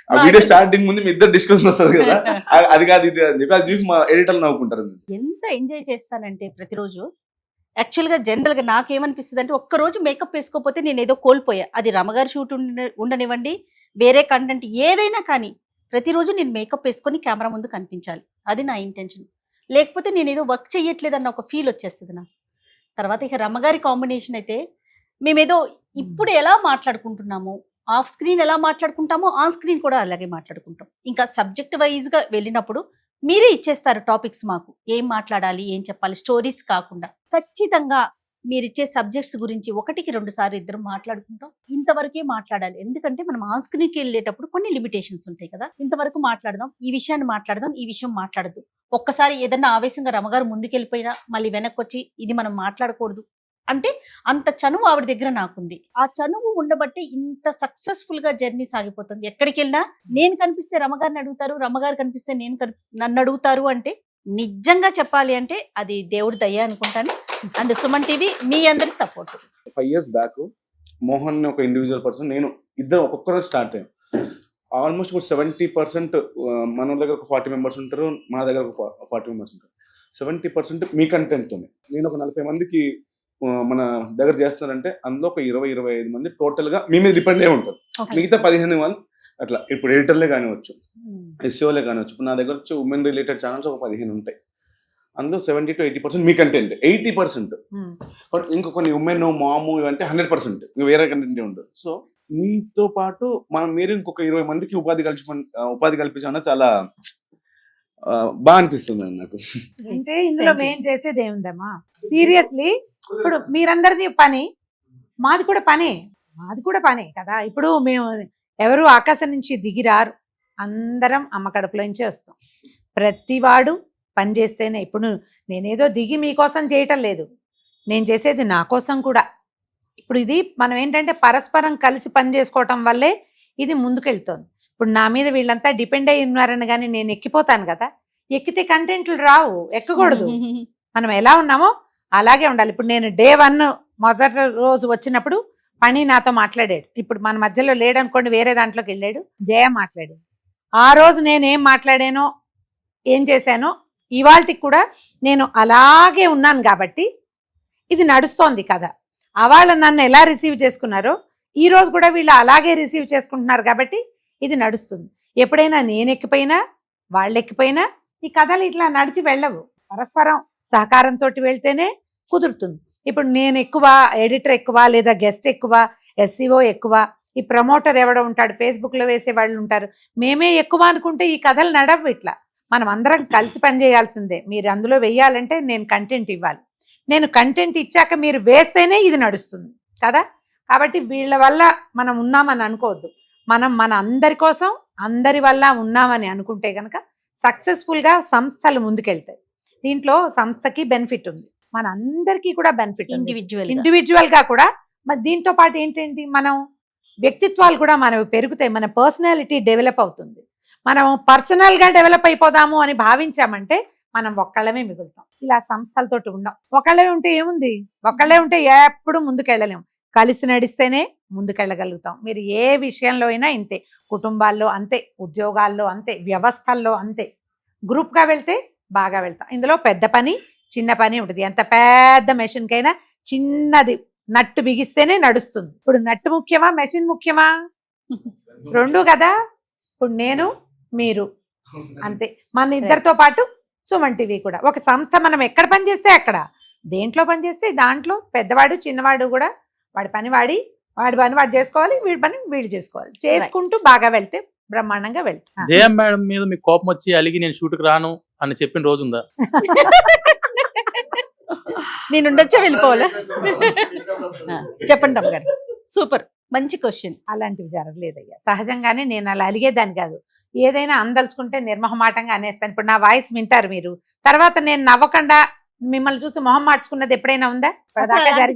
ఆ వీడియో స్టార్టింగ్ ముందు మీ ఇద్దరు డిస్కషన్ వస్తుంది కదా, అది కాదు ఇది అని చెప్పి అది చూసి మా ఎడిటర్లు నవ్వుకుంటారు. ఎంత ఎంజాయ్ చేస్తానంటే ప్రతిరోజు. యాక్చువల్గా జనరల్గా నాకేమనిపిస్తుంది అంటే, ఒక్కరోజు మేకప్ వేసుకోకపోతే నేను ఏదో కోల్పోయా. అది రమగారి షూట్ ఉండనివ్వండి, వేరే కంటెంట్ ఏదైనా కానీ, ప్రతిరోజు నేను మేకప్ వేసుకొని కెమెరా ముందు కనిపించాలి. అది నా ఇంటెన్షన్. లేకపోతే నేను ఏదో వర్క్ చేయట్లేదన్న ఒక ఫీల్ వచ్చేస్తుంది నాకు. తర్వాత ఇక రమ్మగారి కాంబినేషన్ అయితే మేమేదో ఇప్పుడు ఎలా మాట్లాడుకుంటున్నామో, ఆఫ్ స్క్రీన్ ఎలా మాట్లాడుకుంటామో ఆన్ స్క్రీన్ కూడా అలాగే మాట్లాడుకుంటాం. ఇంకా సబ్జెక్ట్ వైజ్గా వెళ్ళినప్పుడు మీరే ఇచ్చేస్తారు టాపిక్స్ మాకు, ఏం మాట్లాడాలి ఏం చెప్పాలి, స్టోరీస్ కాకుండా. ఖచ్చితంగా మీరిచ్చే సబ్జెక్ట్స్ గురించి 1కి 2 సార్లు ఇద్దరు మాట్లాడుకుంటాం. ఇంతవరకే మాట్లాడాలి, ఎందుకంటే మనం ఆన్ స్క్రీన్కి వెళ్ళేటప్పుడు కొన్ని లిమిటేషన్స్ ఉంటాయి కదా. ఇంతవరకు మాట్లాడదాం, ఈ విషయాన్ని మాట్లాడదాం, ఈ విషయం మాట్లాడద్దు. ఒక్కసారి ఏదన్నా ఆవేశంగా రమగారు ముందుకెళ్ళిపోయినా మళ్ళీ వెనక్కి వచ్చి ఇది మనం మాట్లాడకూడదు అంటే అంత చనువు ఆవిడ దగ్గర నాకుంది. ఆ చనువు ఉండబట్టే ఇంత సక్సెస్ఫుల్ గా జర్నీ సాగిపోతుంది. ఎక్కడికి వెళ్ళినా నేను కనిపిస్తే రమగారిని అడుగుతారు, రమగారు కనిపిస్తే నన్ను అడుగుతారు. అంటే నిజంగా చెప్పాలి అంటే అది దేవుడి దయ అనుకుంటాను. అండ్ సుమన్ టీవీ మీ అందరి సపోర్ట్. 5 years బ్యాక్ మోహన్ ఒక ఇండివిజువల్ పర్సన్, నేను ఇద్దరు ఒక్కొక్కరు స్టార్ట్ అయ్యాం. ఆల్మోస్ట్ ఇప్పుడు 70% మన దగ్గర ఒక 40 members ఉంటారు, మన దగ్గర ఒక 40 members ఉంటారు. 70% మీ కంటెంట్తోనే. నేను ఒక 40 మందికి మన దగ్గర చేస్తానంటే అందులో ఒక 20-25 మంది టోటల్ గా మీ మీద డిపెండ్ అయి ఉంటారు. మిగతా 15 వాళ్ళు అట్లా ఇప్పుడు ఎడిటర్లే కానివచ్చు, ఎస్ఓలే కానివచ్చు. ఇప్పుడు నా దగ్గర వచ్చి ఉమెన్ రిలేటెడ్ ఛానల్స్ ఒక 15 ఉంటాయి. అందులో 70 to 80% మీ కంటెంట్, 80% ఇంకా కొన్ని ఉమెన్ మాము ఇవంటే 100% వేరే కంటెంట్ ఉండదు. సో మీతో పాటు మీరు ఇంకొక 20 మందికి ఉపాధి కల్పించాలన్నా చాలా బాగా అనిపిస్తుంది నాకు. అంటే ఇందులో మేము చేసేది ఏముందమ్మా, సీరియస్లీ ఇప్పుడు మీరందరిది పని, మాది కూడా పనే కదా. ఇప్పుడు మేము ఎవరు ఆకాశం నుంచి దిగిరారు, అందరం అమ్మ కడుపులో నుంచే వస్తాం. ప్రతివాడు పని చేస్తేనే. ఇప్పుడు నేనేదో దిగి మీకోసం చేయటం లేదు, నేను చేసేది నా కోసం కూడా. ఇప్పుడు ఇది మనం ఏంటంటే పరస్పరం కలిసి పని చేసుకోవటం వల్లే ఇది ముందుకెళ్తోంది. ఇప్పుడు నా మీద వీళ్ళంతా డిపెండ్ అయి ఉన్నారని కానీ నేను ఎక్కిపోతాను కదా, ఎక్కితే కంటెంట్లు రావు, ఎక్కకూడదు. మనం ఎలా ఉన్నామో అలాగే ఉండాలి. ఇప్పుడు నేను డే 1 మొదటి రోజు వచ్చినప్పుడు పని నాతో మాట్లాడాడు. ఇప్పుడు మన మధ్యలో లేడనుకోండి, వేరే దాంట్లోకి వెళ్ళాడు, జయ మాట్లాడాడు. ఆ రోజు నేను ఏం మాట్లాడానో ఏం చేశానో ఇవాళకి కూడా నేను అలాగే ఉన్నాను కాబట్టి ఇది నడుస్తోంది కదా. వాళ్ళు నన్ను ఎలా రిసీవ్ చేసుకున్నారో ఈ రోజు కూడా వీళ్ళు అలాగే రిసీవ్ చేసుకుంటున్నారు కాబట్టి ఇది నడుస్తుంది. ఎప్పుడైనా నేను ఎక్కిపోయినా వాళ్ళు ఎక్కిపోయినా ఈ కథలు ఇట్లా నడిచి వెళ్ళవు. పరస్పరం సహకారంతో వెళ్తేనే కుదురుతుంది. ఇప్పుడు నేను ఎక్కువ, ఎడిటర్ ఎక్కువ, లేదా గెస్ట్ ఎక్కువ, ఎస్సీఓ ఎక్కువ, ఈ ప్రమోటర్ ఎవడో ఉంటాడు, ఫేస్బుక్లో వేసే వాళ్ళు ఉంటారు, మేమే ఎక్కువ అనుకుంటే ఈ కథలు నడవు. ఇట్లా మనం అందరం కలిసి పనిచేయాల్సిందే. మీరు అందులో వెయ్యాలంటే నేను కంటెంట్ ఇవ్వాలి, నేను కంటెంట్ ఇచ్చాక మీరు వేస్తేనే ఇది నడుస్తుంది కదా. కాబట్టి వీళ్ళ వల్ల మనం ఉన్నామని అనుకోవద్దు, మనం మన అందరి కోసం అందరి వల్ల ఉన్నామని అనుకుంటే కనుక సక్సెస్ఫుల్గా సంస్థలు ముందుకెళ్తాయి. దీంట్లో సంస్థకి బెనిఫిట్ ఉంది, మన అందరికీ కూడా బెనిఫిట్ ఇండివిజువల్ గా కూడా. మరి దీంతో పాటు ఏంటంటే మనం వ్యక్తిత్వాలు కూడా మనవి పెరుగుతాయి, మన పర్సనాలిటీ డెవలప్ అవుతుంది. మనం పర్సనల్ గా డెవలప్ అయిపోదాము అని భావించామంటే మనం ఒక్కళ్ళమే మిగులుతాం. ఇలా సంస్థలతోటి ఉండం. ఒకళ్ళే ఉంటే ఏముంది, ఒకళ్ళే ఉంటే ఎప్పుడు ముందుకెళ్ళలేము. కలిసి నడిస్తేనే ముందుకెళ్ళగలుగుతాం. మీరు ఏ విషయంలో అయినా ఇంతే, కుటుంబాల్లో అంతే, ఉద్యోగాల్లో అంతే, వ్యవస్థల్లో అంతే. గ్రూప్గా వెళ్తే బాగా వెళ్తాం. ఇందులో పెద్ద పని చిన్న పని ఉంటుంది. ఎంత పెద్ద మెషిన్కైనా చిన్నది నట్టు బిగిస్తేనే నడుస్తుంది. ఇప్పుడు నట్టు ముఖ్యమా మెషిన్ ముఖ్యమా? రెండు కదా. ఇప్పుడు నేను మీరు అంతే, మన ఇద్దరితో పాటు సుమన్ టీవీ కూడా. ఒక సంస్థ మనం ఎక్కడ పని చేస్తే అక్కడ, దేంట్లో పని చేస్తే దాంట్లో పెద్దవాడు చిన్నవాడు కూడా వాడి పని వాడి చేసుకోవాలి, వీడి పని వీడు చేసుకోవాలి. చేసుకుంటూ బాగా వెళ్తే బ్రహ్మాండంగా వెళ్తాం. జయ మేడం మీద మీకు కోపం వచ్చి అలిగి నేను షూట్కి రాను అని చెప్పిన రోజు ఉందా? నేను ఉండొచ్చా, వెళ్ళిపోవాలా? చెప్పండి అమ్మగారు. సూపర్, మంచి క్వశ్చన్. అలాంటివి జరగలేదయ్యా. సహజంగానే నేను అలా అలిగేదాన్ని కాదు. ఏదైనా అందలుచుకుంటే నిర్మహమాటంగా అనేస్తాను. ఇప్పుడు నా వాయిస్ వింటారు మీరు, తర్వాత నేను నవ్వకుండా మిమ్మల్ని చూసి మొహం మార్చుకున్నది ఎప్పుడైనా ఉందా?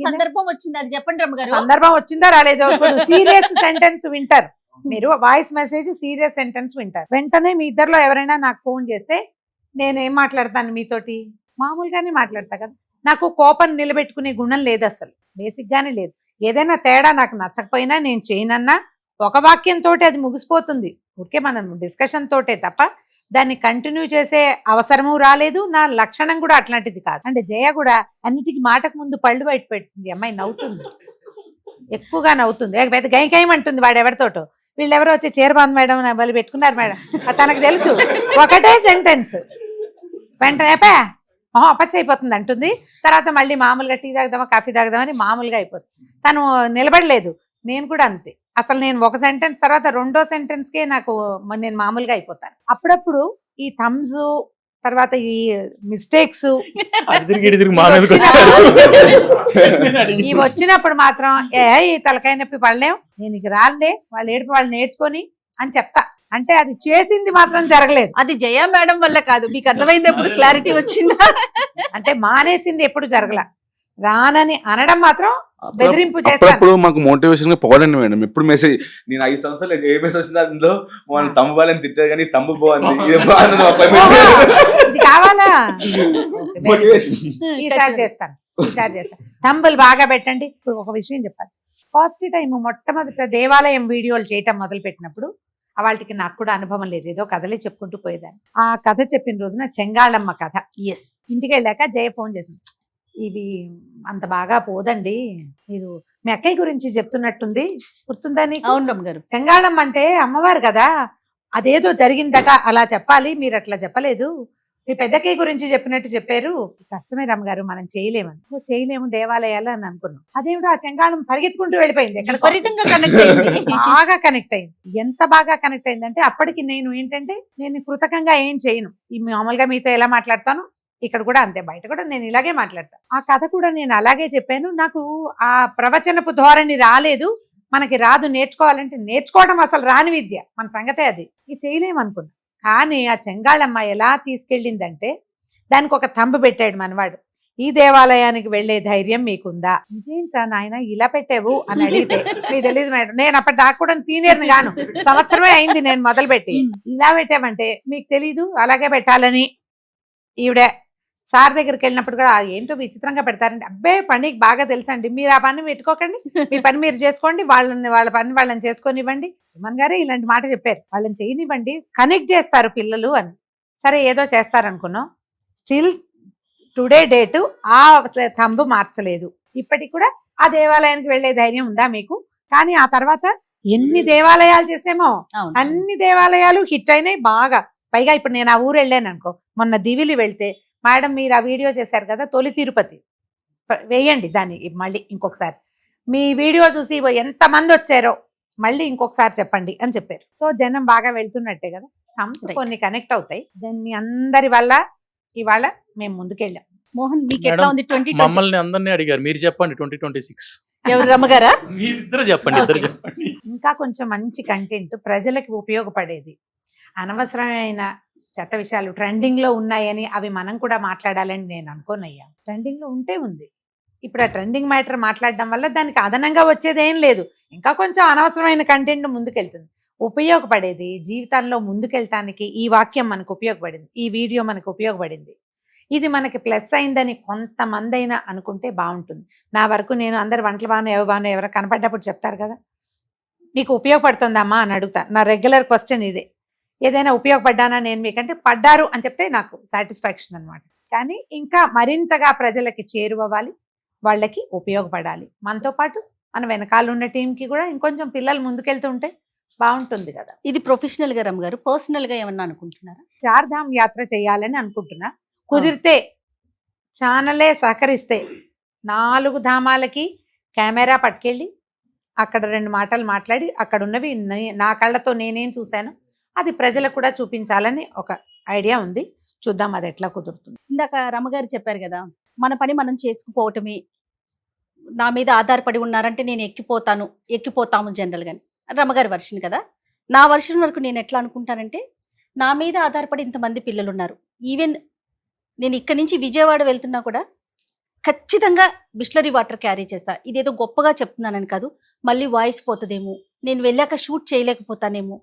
సందర్భం వచ్చింది, అది చెప్పండి రమ్మగారు. సందర్భం వచ్చిందో రాలేదో. సీరియస్ సెంటెన్స్ వింటారు మీరు, వాయిస్ మెసేజ్ సీరియస్ సెంటెన్స్ వింటారు. వెంటనే మీ ఇద్దరిలో ఎవరైనా నాకు ఫోన్ చేస్తే నేనేం మాట్లాడతాను మీతోటి? మామూలుగానే మాట్లాడతా కదా. నాకు కోపం నిలబెట్టుకునే గుణం లేదు, అసలు బేసిక్ గానే లేదు. ఏదైనా తేడా నాకు నచ్చకపోయినా నేను చేయనన్నా ఒక వాక్యంతో అది ముగిసిపోతుంది. ఊరికే మనం డిస్కషన్ తోటే తప్ప దాన్ని కంటిన్యూ చేసే అవసరము రాలేదు. నా లక్షణం కూడా అట్లాంటిది కాదు. అంటే జయ కూడా అన్నిటికీ మాటకు ముందు పళ్ళు బయట పెడుతుంది. అమ్మాయి నవ్వుతుంది, ఎక్కువగా నవ్వుతుంది, పెద్ద గైకైమంటుంది వాడు ఎవరితోటో. వీళ్ళెవరో వచ్చి చీరబాంధ్ మేడం వాళ్ళు పెట్టుకున్నారు మేడం, తనకు తెలుసు. ఒకటే సెంటెన్స్ వెంటనే అపచ్చి అయిపోతుంది అంటుంది. తర్వాత మళ్ళీ మామూలుగా టీ తాగుదామా కాఫీ తాగుదామని మామూలుగా అయిపోతుంది. తను నిలబడలేదు, నేను కూడా అంతే. అసలు నేను ఒక సెంటెన్స్ తర్వాత రెండో సెంటెన్స్కే నేను మామూలుగా అయిపోతాను. అప్పుడప్పుడు ఈ థమ్స్ తర్వాత ఈ మిస్టేక్స్ తిరిగి మా మీదకి వచ్చారు. ఇవి వచ్చినప్పుడు మాత్రం ఈ తలకాయ నొప్పి పడలేం, నేను ఇక రాలే, వాళ్ళు ఏడుపు వాళ్ళు నేర్చుకొని అని చెప్తా. అంటే అది చేసింది మాత్రం జరగలేదు. అది జయ మేడం వల్ల కాదు, మీకు అర్థమైంది ఎప్పుడు క్లారిటీ వచ్చిందా? అంటే మానేసింది ఎప్పుడు జరగల, రానని అనడం మాత్రం బెదిరింపు చేస్తాను. అప్పుడప్పుడు మాకు మోటివేషన్ గా పోడండి మేడం. ఎప్పుడు మెసేజ్, నేను 5 సంవత్సరాలు ఏ మెసేజ్ వచ్చింది అందులో వాళ్ళు తమ్ము వాళ్ళని తిట్టారు కానీ తమ్ము బాగుంది, ఇది కావాలా? ఈసారి చేస్తాను. తంబులు బాగా పెట్టండి. ఇప్పుడు ఒక విషయం చెప్పాలి. ఫస్ట్ టైం మొట్టమొదట దేవాలయం వీడియోలు చేయటం మొదలు పెట్టినప్పుడు వాళ్ళకి నాకు కూడా అనుభవం లేదు, ఏదో కథలే చెప్పుకుంటూ పోయేదాన్ని. ఆ కథ చెప్పిన రోజున చెంగాళమ్మ కథ. ఎస్, ఇంటికి వెళ్ళాక జయ ఫోన్ చేసింది, ఇవి అంత బాగా పోదండి, మీరు మీ అక్కయ్య గురించి చెప్తున్నట్టుంది, గుర్తుందా నీకు? అవును గారు. చెంగాళమ్మ అంటే అమ్మవారు కదా, అదేదో జరిగిందట అలా చెప్పాలి, మీరు అట్లా చెప్పలేదు, మీ పెద్దకయ్య గురించి చెప్పినట్టు చెప్పారు. కష్టమే రమ్మగారు, మనం చేయలేమని. చేయలేము దేవాలయాలు అని అనుకున్నాం. అదేవిడ ఆ చెంగాళం పరిగెత్తుకుంటూ వెళ్ళిపోయింది. ఎక్కడ బాగా కనెక్ట్ అయింది. ఎంత బాగా కనెక్ట్ అయిందంటే అప్పటికి నేను ఏంటంటే నేను కృతకంగా ఏం చేయను, ఈ మామూలుగా మీతో ఎలా మాట్లాడతాను ఇక్కడ కూడా అంతే, బయట కూడా నేను ఇలాగే మాట్లాడతాను. ఆ కథ కూడా నేను అలాగే చెప్పాను. నాకు ఆ ప్రవచనపు ధోరణి రాలేదు, మనకి రాదు, నేర్చుకోవాలంటే నేర్చుకోవడం అసలు రాని విద్య, మన సంగతే అది, ఇది చేయలేమనుకున్నా. కానీ ఆ చెంగాళమ్మ ఎలా తీసుకెళ్ళిందంటే దానికి ఒక తంబు పెట్టాడు మనవాడు, ఈ దేవాలయానికి వెళ్లే ధైర్యం మీకుందా? ఇదేంటా నాయన ఇలా పెట్టావు అని అడిగితే, మీకు తెలియదు మేడం, నేను అప్పటి దాకా కూడా సీనియర్ని గాను, సంవత్సరమే అయింది నేను మొదలుపెట్టి. ఇలా పెట్టామంటే మీకు తెలీదు అలాగే పెట్టాలని. ఈవిడ సార్ దగ్గరికి వెళ్ళినప్పుడు కూడా ఏంటో విచిత్రంగా పెడతారండి, అబ్బే పనికి బాగా తెలుసండి, మీరు ఆ పని పెట్టుకోకండి, మీ పని మీరు చేసుకోండి, వాళ్ళ పని వాళ్ళని చేసుకొనివ్వండి. సుమన్ గారే ఇలాంటి మాట చెప్పారు, వాళ్ళని చేయనివ్వండి, కనెక్ట్ చేస్తారు పిల్లలు అని. సరే ఏదో చేస్తారనుకున్నాం. స్టిల్ టుడే డేటు ఆ తంబు మార్చలేదు. ఇప్పటికి కూడా ఆ దేవాలయానికి వెళ్లే ధైర్యం ఉందా మీకు? కానీ ఆ తర్వాత ఎన్ని దేవాలయాలు చేసామో అన్ని దేవాలయాలు హిట్ అయినాయి బాగా. పైగా ఇప్పుడు నేను ఆ ఊరు వెళ్ళాను అనుకో, మొన్న దివిలి వెళ్తే, మేడం మీరు ఆ వీడియో చేశారు కదా తొలి తిరుపతి, వేయండి దాన్ని మళ్ళీ ఇంకొకసారి, మీ వీడియో చూసి ఎంతమంది వచ్చారో మళ్ళీ ఇంకొకసారి చెప్పండి అని చెప్పారు. సో జనం బాగా వెళ్తున్నట్టే కదా, కొన్ని కనెక్ట్ అవుతాయి. దాన్ని అందరి వల్ల ఇవాళ మేము ముందుకెళ్ళాం. మోహన్ మీకు ఎట్లా ఉంది? మమ్మల్ని అందరినీ అడిగారు, మీరు చెప్పండి 2026 ఎవరు రమ్మగారా? మీరిద్దరు చెప్పండి, ఇద్దరు చెప్పండి. ఇంకా కొంచెం మంచి కంటెంట్ ప్రజలకు ఉపయోగపడేది, అనవసరమైన చెత్త విషయాలు ట్రెండింగ్ లో ఉన్నాయని అవి మనం కూడా మాట్లాడాలని నేను అనుకోనయ్యా. ట్రెండింగ్ లో ఉంటే ఉంది, ఇప్పుడు ఆ ట్రెండింగ్ మ్యాటర్ మాట్లాడడం వల్ల దానికి అదనంగా వచ్చేది ఏం లేదు, ఇంకా కొంచెం అనవసరమైన కంటెంట్ ముందుకెళ్తుంది. ఉపయోగపడేది జీవితంలో ముందుకెళ్ళటానికి ఈ వాక్యం మనకు ఉపయోగపడింది, ఈ వీడియో మనకు ఉపయోగపడింది, ఇది మనకి ప్లస్ అయిందని కొంతమంది అయినా అనుకుంటే బాగుంటుంది. నా వరకు నేను అందరు వంటలు బాగానే ఎవరు కనపడ్డప్పుడు చెప్తారు కదా, మీకు ఉపయోగపడుతుందమ్మా అని అడుగుతా. నా రెగ్యులర్ క్వశ్చన్ ఇదే, ఏదైనా ఉపయోగపడ్డానా నేను మీకంటే, పడ్డారు అని చెప్తే నాకు సాటిస్ఫాక్షన్ అనమాట. కానీ ఇంకా మరింతగా ప్రజలకి చేరువవ్వాలి, వాళ్ళకి ఉపయోగపడాలి. మనతో పాటు మన వెనకాల ఉన్న టీంకి కూడా ఇంకొంచెం పిల్లలు ముందుకెళ్తుంటే బాగుంటుంది కదా. ఇది ప్రొఫెషనల్ గా రమ్మ గారు, పర్సనల్ గా ఏమన్నా అనుకుంటున్నారా? చార్ధామ్ యాత్ర చేయాలని అనుకుంటున్నా. కుదిరితే ఛానలే సహకరిస్తే 4 ధామాలకి కెమెరా పట్టుకెళ్ళి అక్కడ 2 మాటలు మాట్లాడి అక్కడ ఉన్నవి నా కళ్ళతో నేనేం చూశాను అది ప్రజలకు కూడా చూపించాలని ఒక ఐడియా ఉంది. చూద్దాం అది ఎట్లా కుదురుతుంది. ఇందాక రమ్మగారు చెప్పారు కదా, మన పని మనం చేసుకుపోవటమే, నా మీద ఆధారపడి ఉన్నారంటే నేను ఎక్కిపోతాము జనరల్ గాని. రమ్మగారి వర్షన్ కదా. నా వర్షన్ వరకు నేను ఎట్లా అనుకుంటానంటే, నా మీద ఆధారపడి ఇంతమంది పిల్లలు ఉన్నారు. ఈవెన్ నేను ఇక్కడి నుంచి విజయవాడ వెళ్తున్నా కూడా ఖచ్చితంగా బిస్లరీ వాటర్ క్యారీ చేస్తా. ఇదేదో గొప్పగా చెప్తున్నానని కాదు, మళ్ళీ వాయిస్ పోతుందేమో, నేను వెళ్ళాక షూట్ చేయలేకపోతానేమో,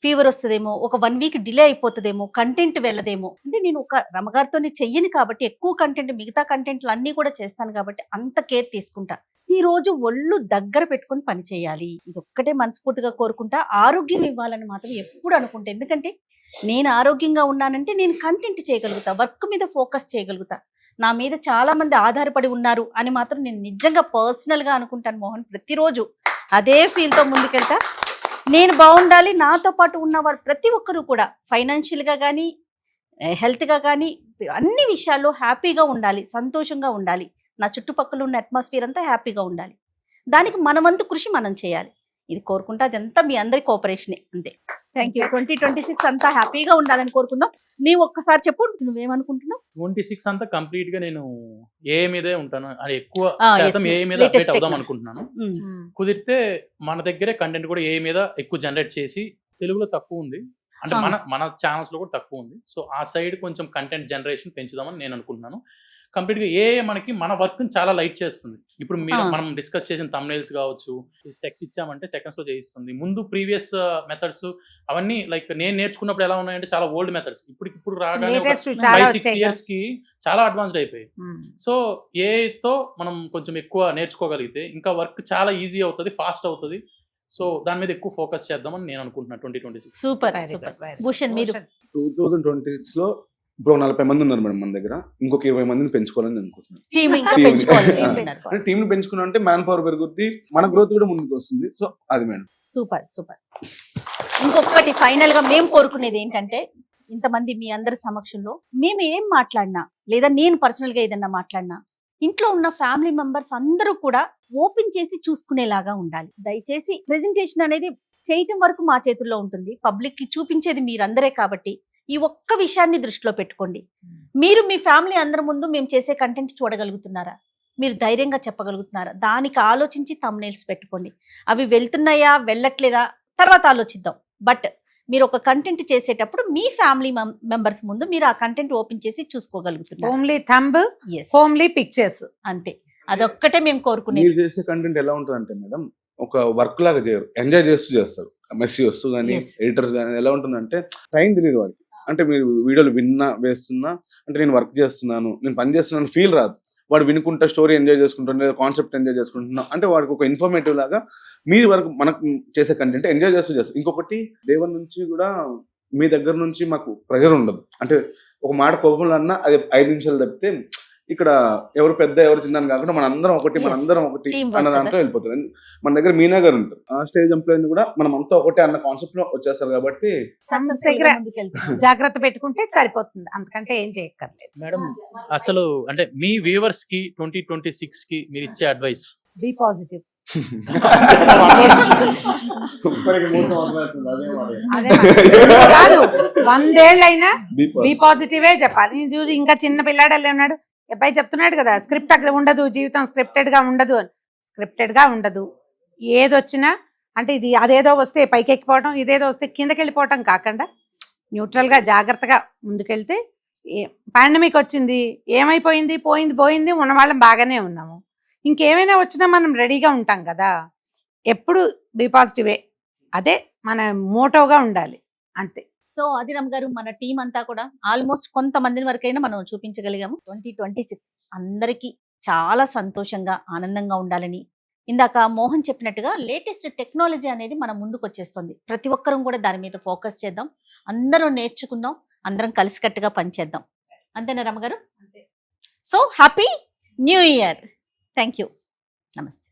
ఫీవర్ వస్తుందేమో, ఒక 1 వీక్ డిలే అయిపోతుందేమో, కంటెంట్ వెళ్ళదేమో. అంటే నేను ఒక రమగారితోనే చెయ్యను కాబట్టి ఎక్కువ కంటెంట్, మిగతా కంటెంట్లు అన్నీ కూడా చేస్తాను కాబట్టి అంత కేర్ తీసుకుంటా. ఈ రోజు ఒళ్ళు దగ్గర పెట్టుకుని పని చేయాలి, ఇది ఒక్కటే మనస్ఫూర్తిగా కోరుకుంటా. ఆరోగ్యం ఇవ్వాలని మాత్రం ఎప్పుడు అనుకుంటా. ఎందుకంటే నేను ఆరోగ్యంగా ఉన్నానంటే నేను కంటెంట్ చేయగలుగుతా, వర్క్ మీద ఫోకస్ చేయగలుగుతా. నా మీద చాలా మంది ఆధారపడి ఉన్నారు అని మాత్రం నేను నిజంగా పర్సనల్గా అనుకుంటాను మోహన్. ప్రతిరోజు అదే ఫీల్తో ముందుకెళ్తా. నేను బాగుండాలి, నాతో పాటు ఉన్నవారు ప్రతి ఒక్కరూ కూడా ఫైనాన్షియల్గా కానీ హెల్త్గా కానీ అన్ని విషయాల్లో హ్యాపీగా ఉండాలి, సంతోషంగా ఉండాలి. నా చుట్టుపక్కల ఉన్న అట్మాస్ఫియర్ అంతా హ్యాపీగా ఉండాలి. దానికి మన వంతు కృషి మనం చేయాలి. ఇది కోరుకుంటా. అదంతా మీ అందరి కోఆపరేషనే, అంతే. Thank you. 2026 అంతా హ్యాపీగా ఉండాలని కోరుకుందాం. నీవు ఒక్కసారి చెప్పు, నువ్వేమనుకుంటున్నావు? 26 అంతా కంప్లీట్ గా నేను ఏ మీదే ఉంటాను, అది ఎక్కువ yes, శాతం ఏ మీద latest అప్డేట్ అవుదాం technology. అనుకుంటున్నాను. మ్మ్. కుదిరితే మన దగ్గరే కంటెంట్ కూడా ఏ మీద ఎక్కువ జనరేట్ చేసి, తెలుగులో తక్కువ ఉంది అంటే ఆ. మన ఛానల్స్ లో కూడా తక్కువ ఉంది. సో ఆ సైడ్ కొంచెం కంటెంట్ జనరేషన్ పెంచుదామని నేను అనుకుంటున్నాను. కంప్లీట్ గా మనకి మన వర్క్ చాలా లైట్ చేస్తుంది. ఇప్పుడు ఆ. మనం డిస్కస్ చేసిన thumbnails కావచ్చు, టెక్స్ట్ ఇచ్చామంటే సెకండ్స్ లో చేయిస్తుంది. ముందు ప్రీవియస్ మెథడ్స్ అవన్నీ లైక్ నేను నేర్చుకున్నప్పుడు ఎలా ఉన్నాయంటే చాలా ఓల్డ్ మెథడ్స్. ఇప్పుడు రాగానే లేటెస్ట్ చాలా 5-6 వచ్చాయి ఇయర్స్ కి చాలా అడ్వాన్స్డ్ అయిపోయాయి. సో ఏతో మనం కొంచెం ఎక్కువ నేర్చుకోగలిగితే ఇంకా వర్క్ చాలా ఈజీ అవుతుంది, ఫాస్ట్ అవుతుంది. సో దాని మీద ఎక్కువ ఫోకస్ చేద్దామని నేను అనుకుంటున్నాను 2026. Super super. భూషణ్ మీరు 2026 లో ఇప్పుడు 40 మంది ఉన్నారు మేడం మన దగ్గర. ఇంకొక 20 మందిని పెంచుకోవాలని అనుకుంటున్నాను. టీం ఇంకా Team. పెంచుకోవాలి. అంటే టీం పెంచుకున్నా అంటే మ్యాన్ పవర్ పెరుగుద్ది, మన గ్రోత్ కూడా ముందుకు వస్తుంది. సో అది మేడం. Super super. ఇంకొకటి ఫైనల్ గా మేము కోరుకునేది ఏంటంటే, ఇంతమంది మీ అందరి సమక్షంలో మేము ఏం మాట్లాడినా లేదా నేను పర్సనల్ గా ఏదన్నా మాట్లాడినా ఇంట్లో ఉన్న ఫ్యామిలీ మెంబర్స్ అందరూ కూడా ఓపెన్ చేసి చూసుకునేలాగా ఉండాలి. దయచేసి ప్రెజెంటేషన్ అనేది చేయటం వరకు మా చేతుల్లో ఉంటుంది, పబ్లిక్ కి చూపించేది మీరందరే. కాబట్టి ఈ ఒక్క విషయాన్ని దృష్టిలో పెట్టుకోండి. మీరు మీ ఫ్యామిలీ అందరి ముందు మేము చేసే కంటెంట్ చూడగలుగుతున్నారా, మీరు ధైర్యంగా చెప్పగలుగుతున్నారా, దానికి ఆలోచించి thumbnails పెట్టుకోండి. అవి వెళ్తున్నాయా వెళ్ళట్లేదా తర్వాత ఆలోచిద్దాం. బట్ మీరు ఒక కంటెంట్ చేసేటప్పుడు మీ ఫ్యామిలీ మెంబర్స్ ముందు మీరు ఆ కంటెంట్ ఓపెన్ చేసి చూసుకోగలుగుతున్నారు. Homely thumb, Yes. Homely pictures, అంతే. అదొక్కటే మేము కోరుకునేది. మీరు చేసే కంటెంట్ ఎలా ఉంటుంది అంటే మేడం, ఒక వర్క్ లాగా చేయరు, ఎంజాయ్ చేస్తూ చేస్తారు. మెస్సీ వస్తూ కానీ Yes. ఎడిటర్స్ కానీ ఎలా ఉంటుందంటే టైం తెలియదు వాడికి. అంటే మీరు వీడియోలు వేస్తున్నా అంటే నేను వర్క్ చేస్తున్నాను, నేను పని చేస్తున్నాను ఫీల్ రాదు. వాడు వినుకుంటా స్టోరీ ఎంజాయ్ చేసుకుంటాను, లేదా కాన్సెప్ట్ ఎంజాయ్ చేసుకుంటున్నా అంటే వాడికి ఒక ఇన్ఫర్మేటివ్ లాగా మీ వరకు మనకు చేసే కంటెంట్ ఎంజాయ్ చేస్తూ చేస్తారు. ఇంకొకటి దేవన్ నుంచి కూడా మీ దగ్గర నుంచి మాకు ప్రెషర్ ఉండదు. అంటే ఒక మాట కోపంలో అన్నా అది 5 నిమిషాలు తప్పితే ఇక్కడ ఎవరు పెద్ద ఎవరు చిన్న అని కాకుండా మనందరం ఒకటి, Yes. మనందరం ఒకటి Team work అన్న దాంట్లో వెళ్ళిపోతారు. మన దగ్గర మీనా గారు ఉంటారు, ఆ స్టేజ్ ఎంప్లాయ్ కూడా మనం అంతా ఒకటే అన్న కాన్సెప్ట్ లో వచ్చేస్తారు. కాబట్టి దగ్గర జాగ్రత్త పెట్టుకుంటే సరిపోతుంది, అంతకంటే ఏం చేయక్కర్లేదు. మేడం అసలు అంటే మీ వ్యూవర్స్ కి 2026 కి మీరు ఇచ్చే అడ్వైస్? Be positive. అదే కాదు, 100 ఏళ్ళైనా బీ పాజిటివే చెప్పాలి. నేను చూసి ఇంకా చిన్న పిల్లాడల్లే ఉన్నాడు, అబ్బాయి చెప్తున్నాడు కదా స్క్రిప్ట్ అక్కడ ఉండదు, జీవితం స్క్రిప్టెడ్ గా ఉండదు అని. స్క్రిప్టెడ్ గా ఉండదు, ఏదొచ్చినా అంటే ఇది అదేదో వస్తే పైకి ఎక్కిపోవటం, ఇదేదో వస్తే కిందకి వెళ్ళిపోవటం కాకుండా న్యూట్రల్ గా జాగ్రత్తగా ముందుకెళ్తే. పాండమిక్ వచ్చింది, ఏమైపోయింది, పోయింది, ఉన్న వాళ్ళం బాగానే ఉన్నాము. ఇంకేమైనా వచ్చినా మనం రెడీగా ఉంటాం కదా. ఎప్పుడు బీ పాజిటివే, అదే మన మోటోగా ఉండాలి, అంతే. సో అదిరామ్ గారు, మన టీం అంతా కూడా ఆల్మోస్ట్ కొంతమంది వరకైనా మనం చూపించగలిగాము. 2026 అందరికీ చాలా సంతోషంగా ఆనందంగా ఉండాలని, ఇందాక మోహన్ చెప్పినట్టుగా లేటెస్ట్ టెక్నాలజీ అనేది మన ముందుకు వచ్చేస్తుంది. ప్రతి ఒక్కరం కూడా దాని మీద ఫోకస్ చేద్దాం, అందరం నేర్చుకుందాం, అందరం కలిసికట్టుగా పనిచేద్దాం. అంతేనా రమగారు? So happy new year. Thank you. నమస్తే.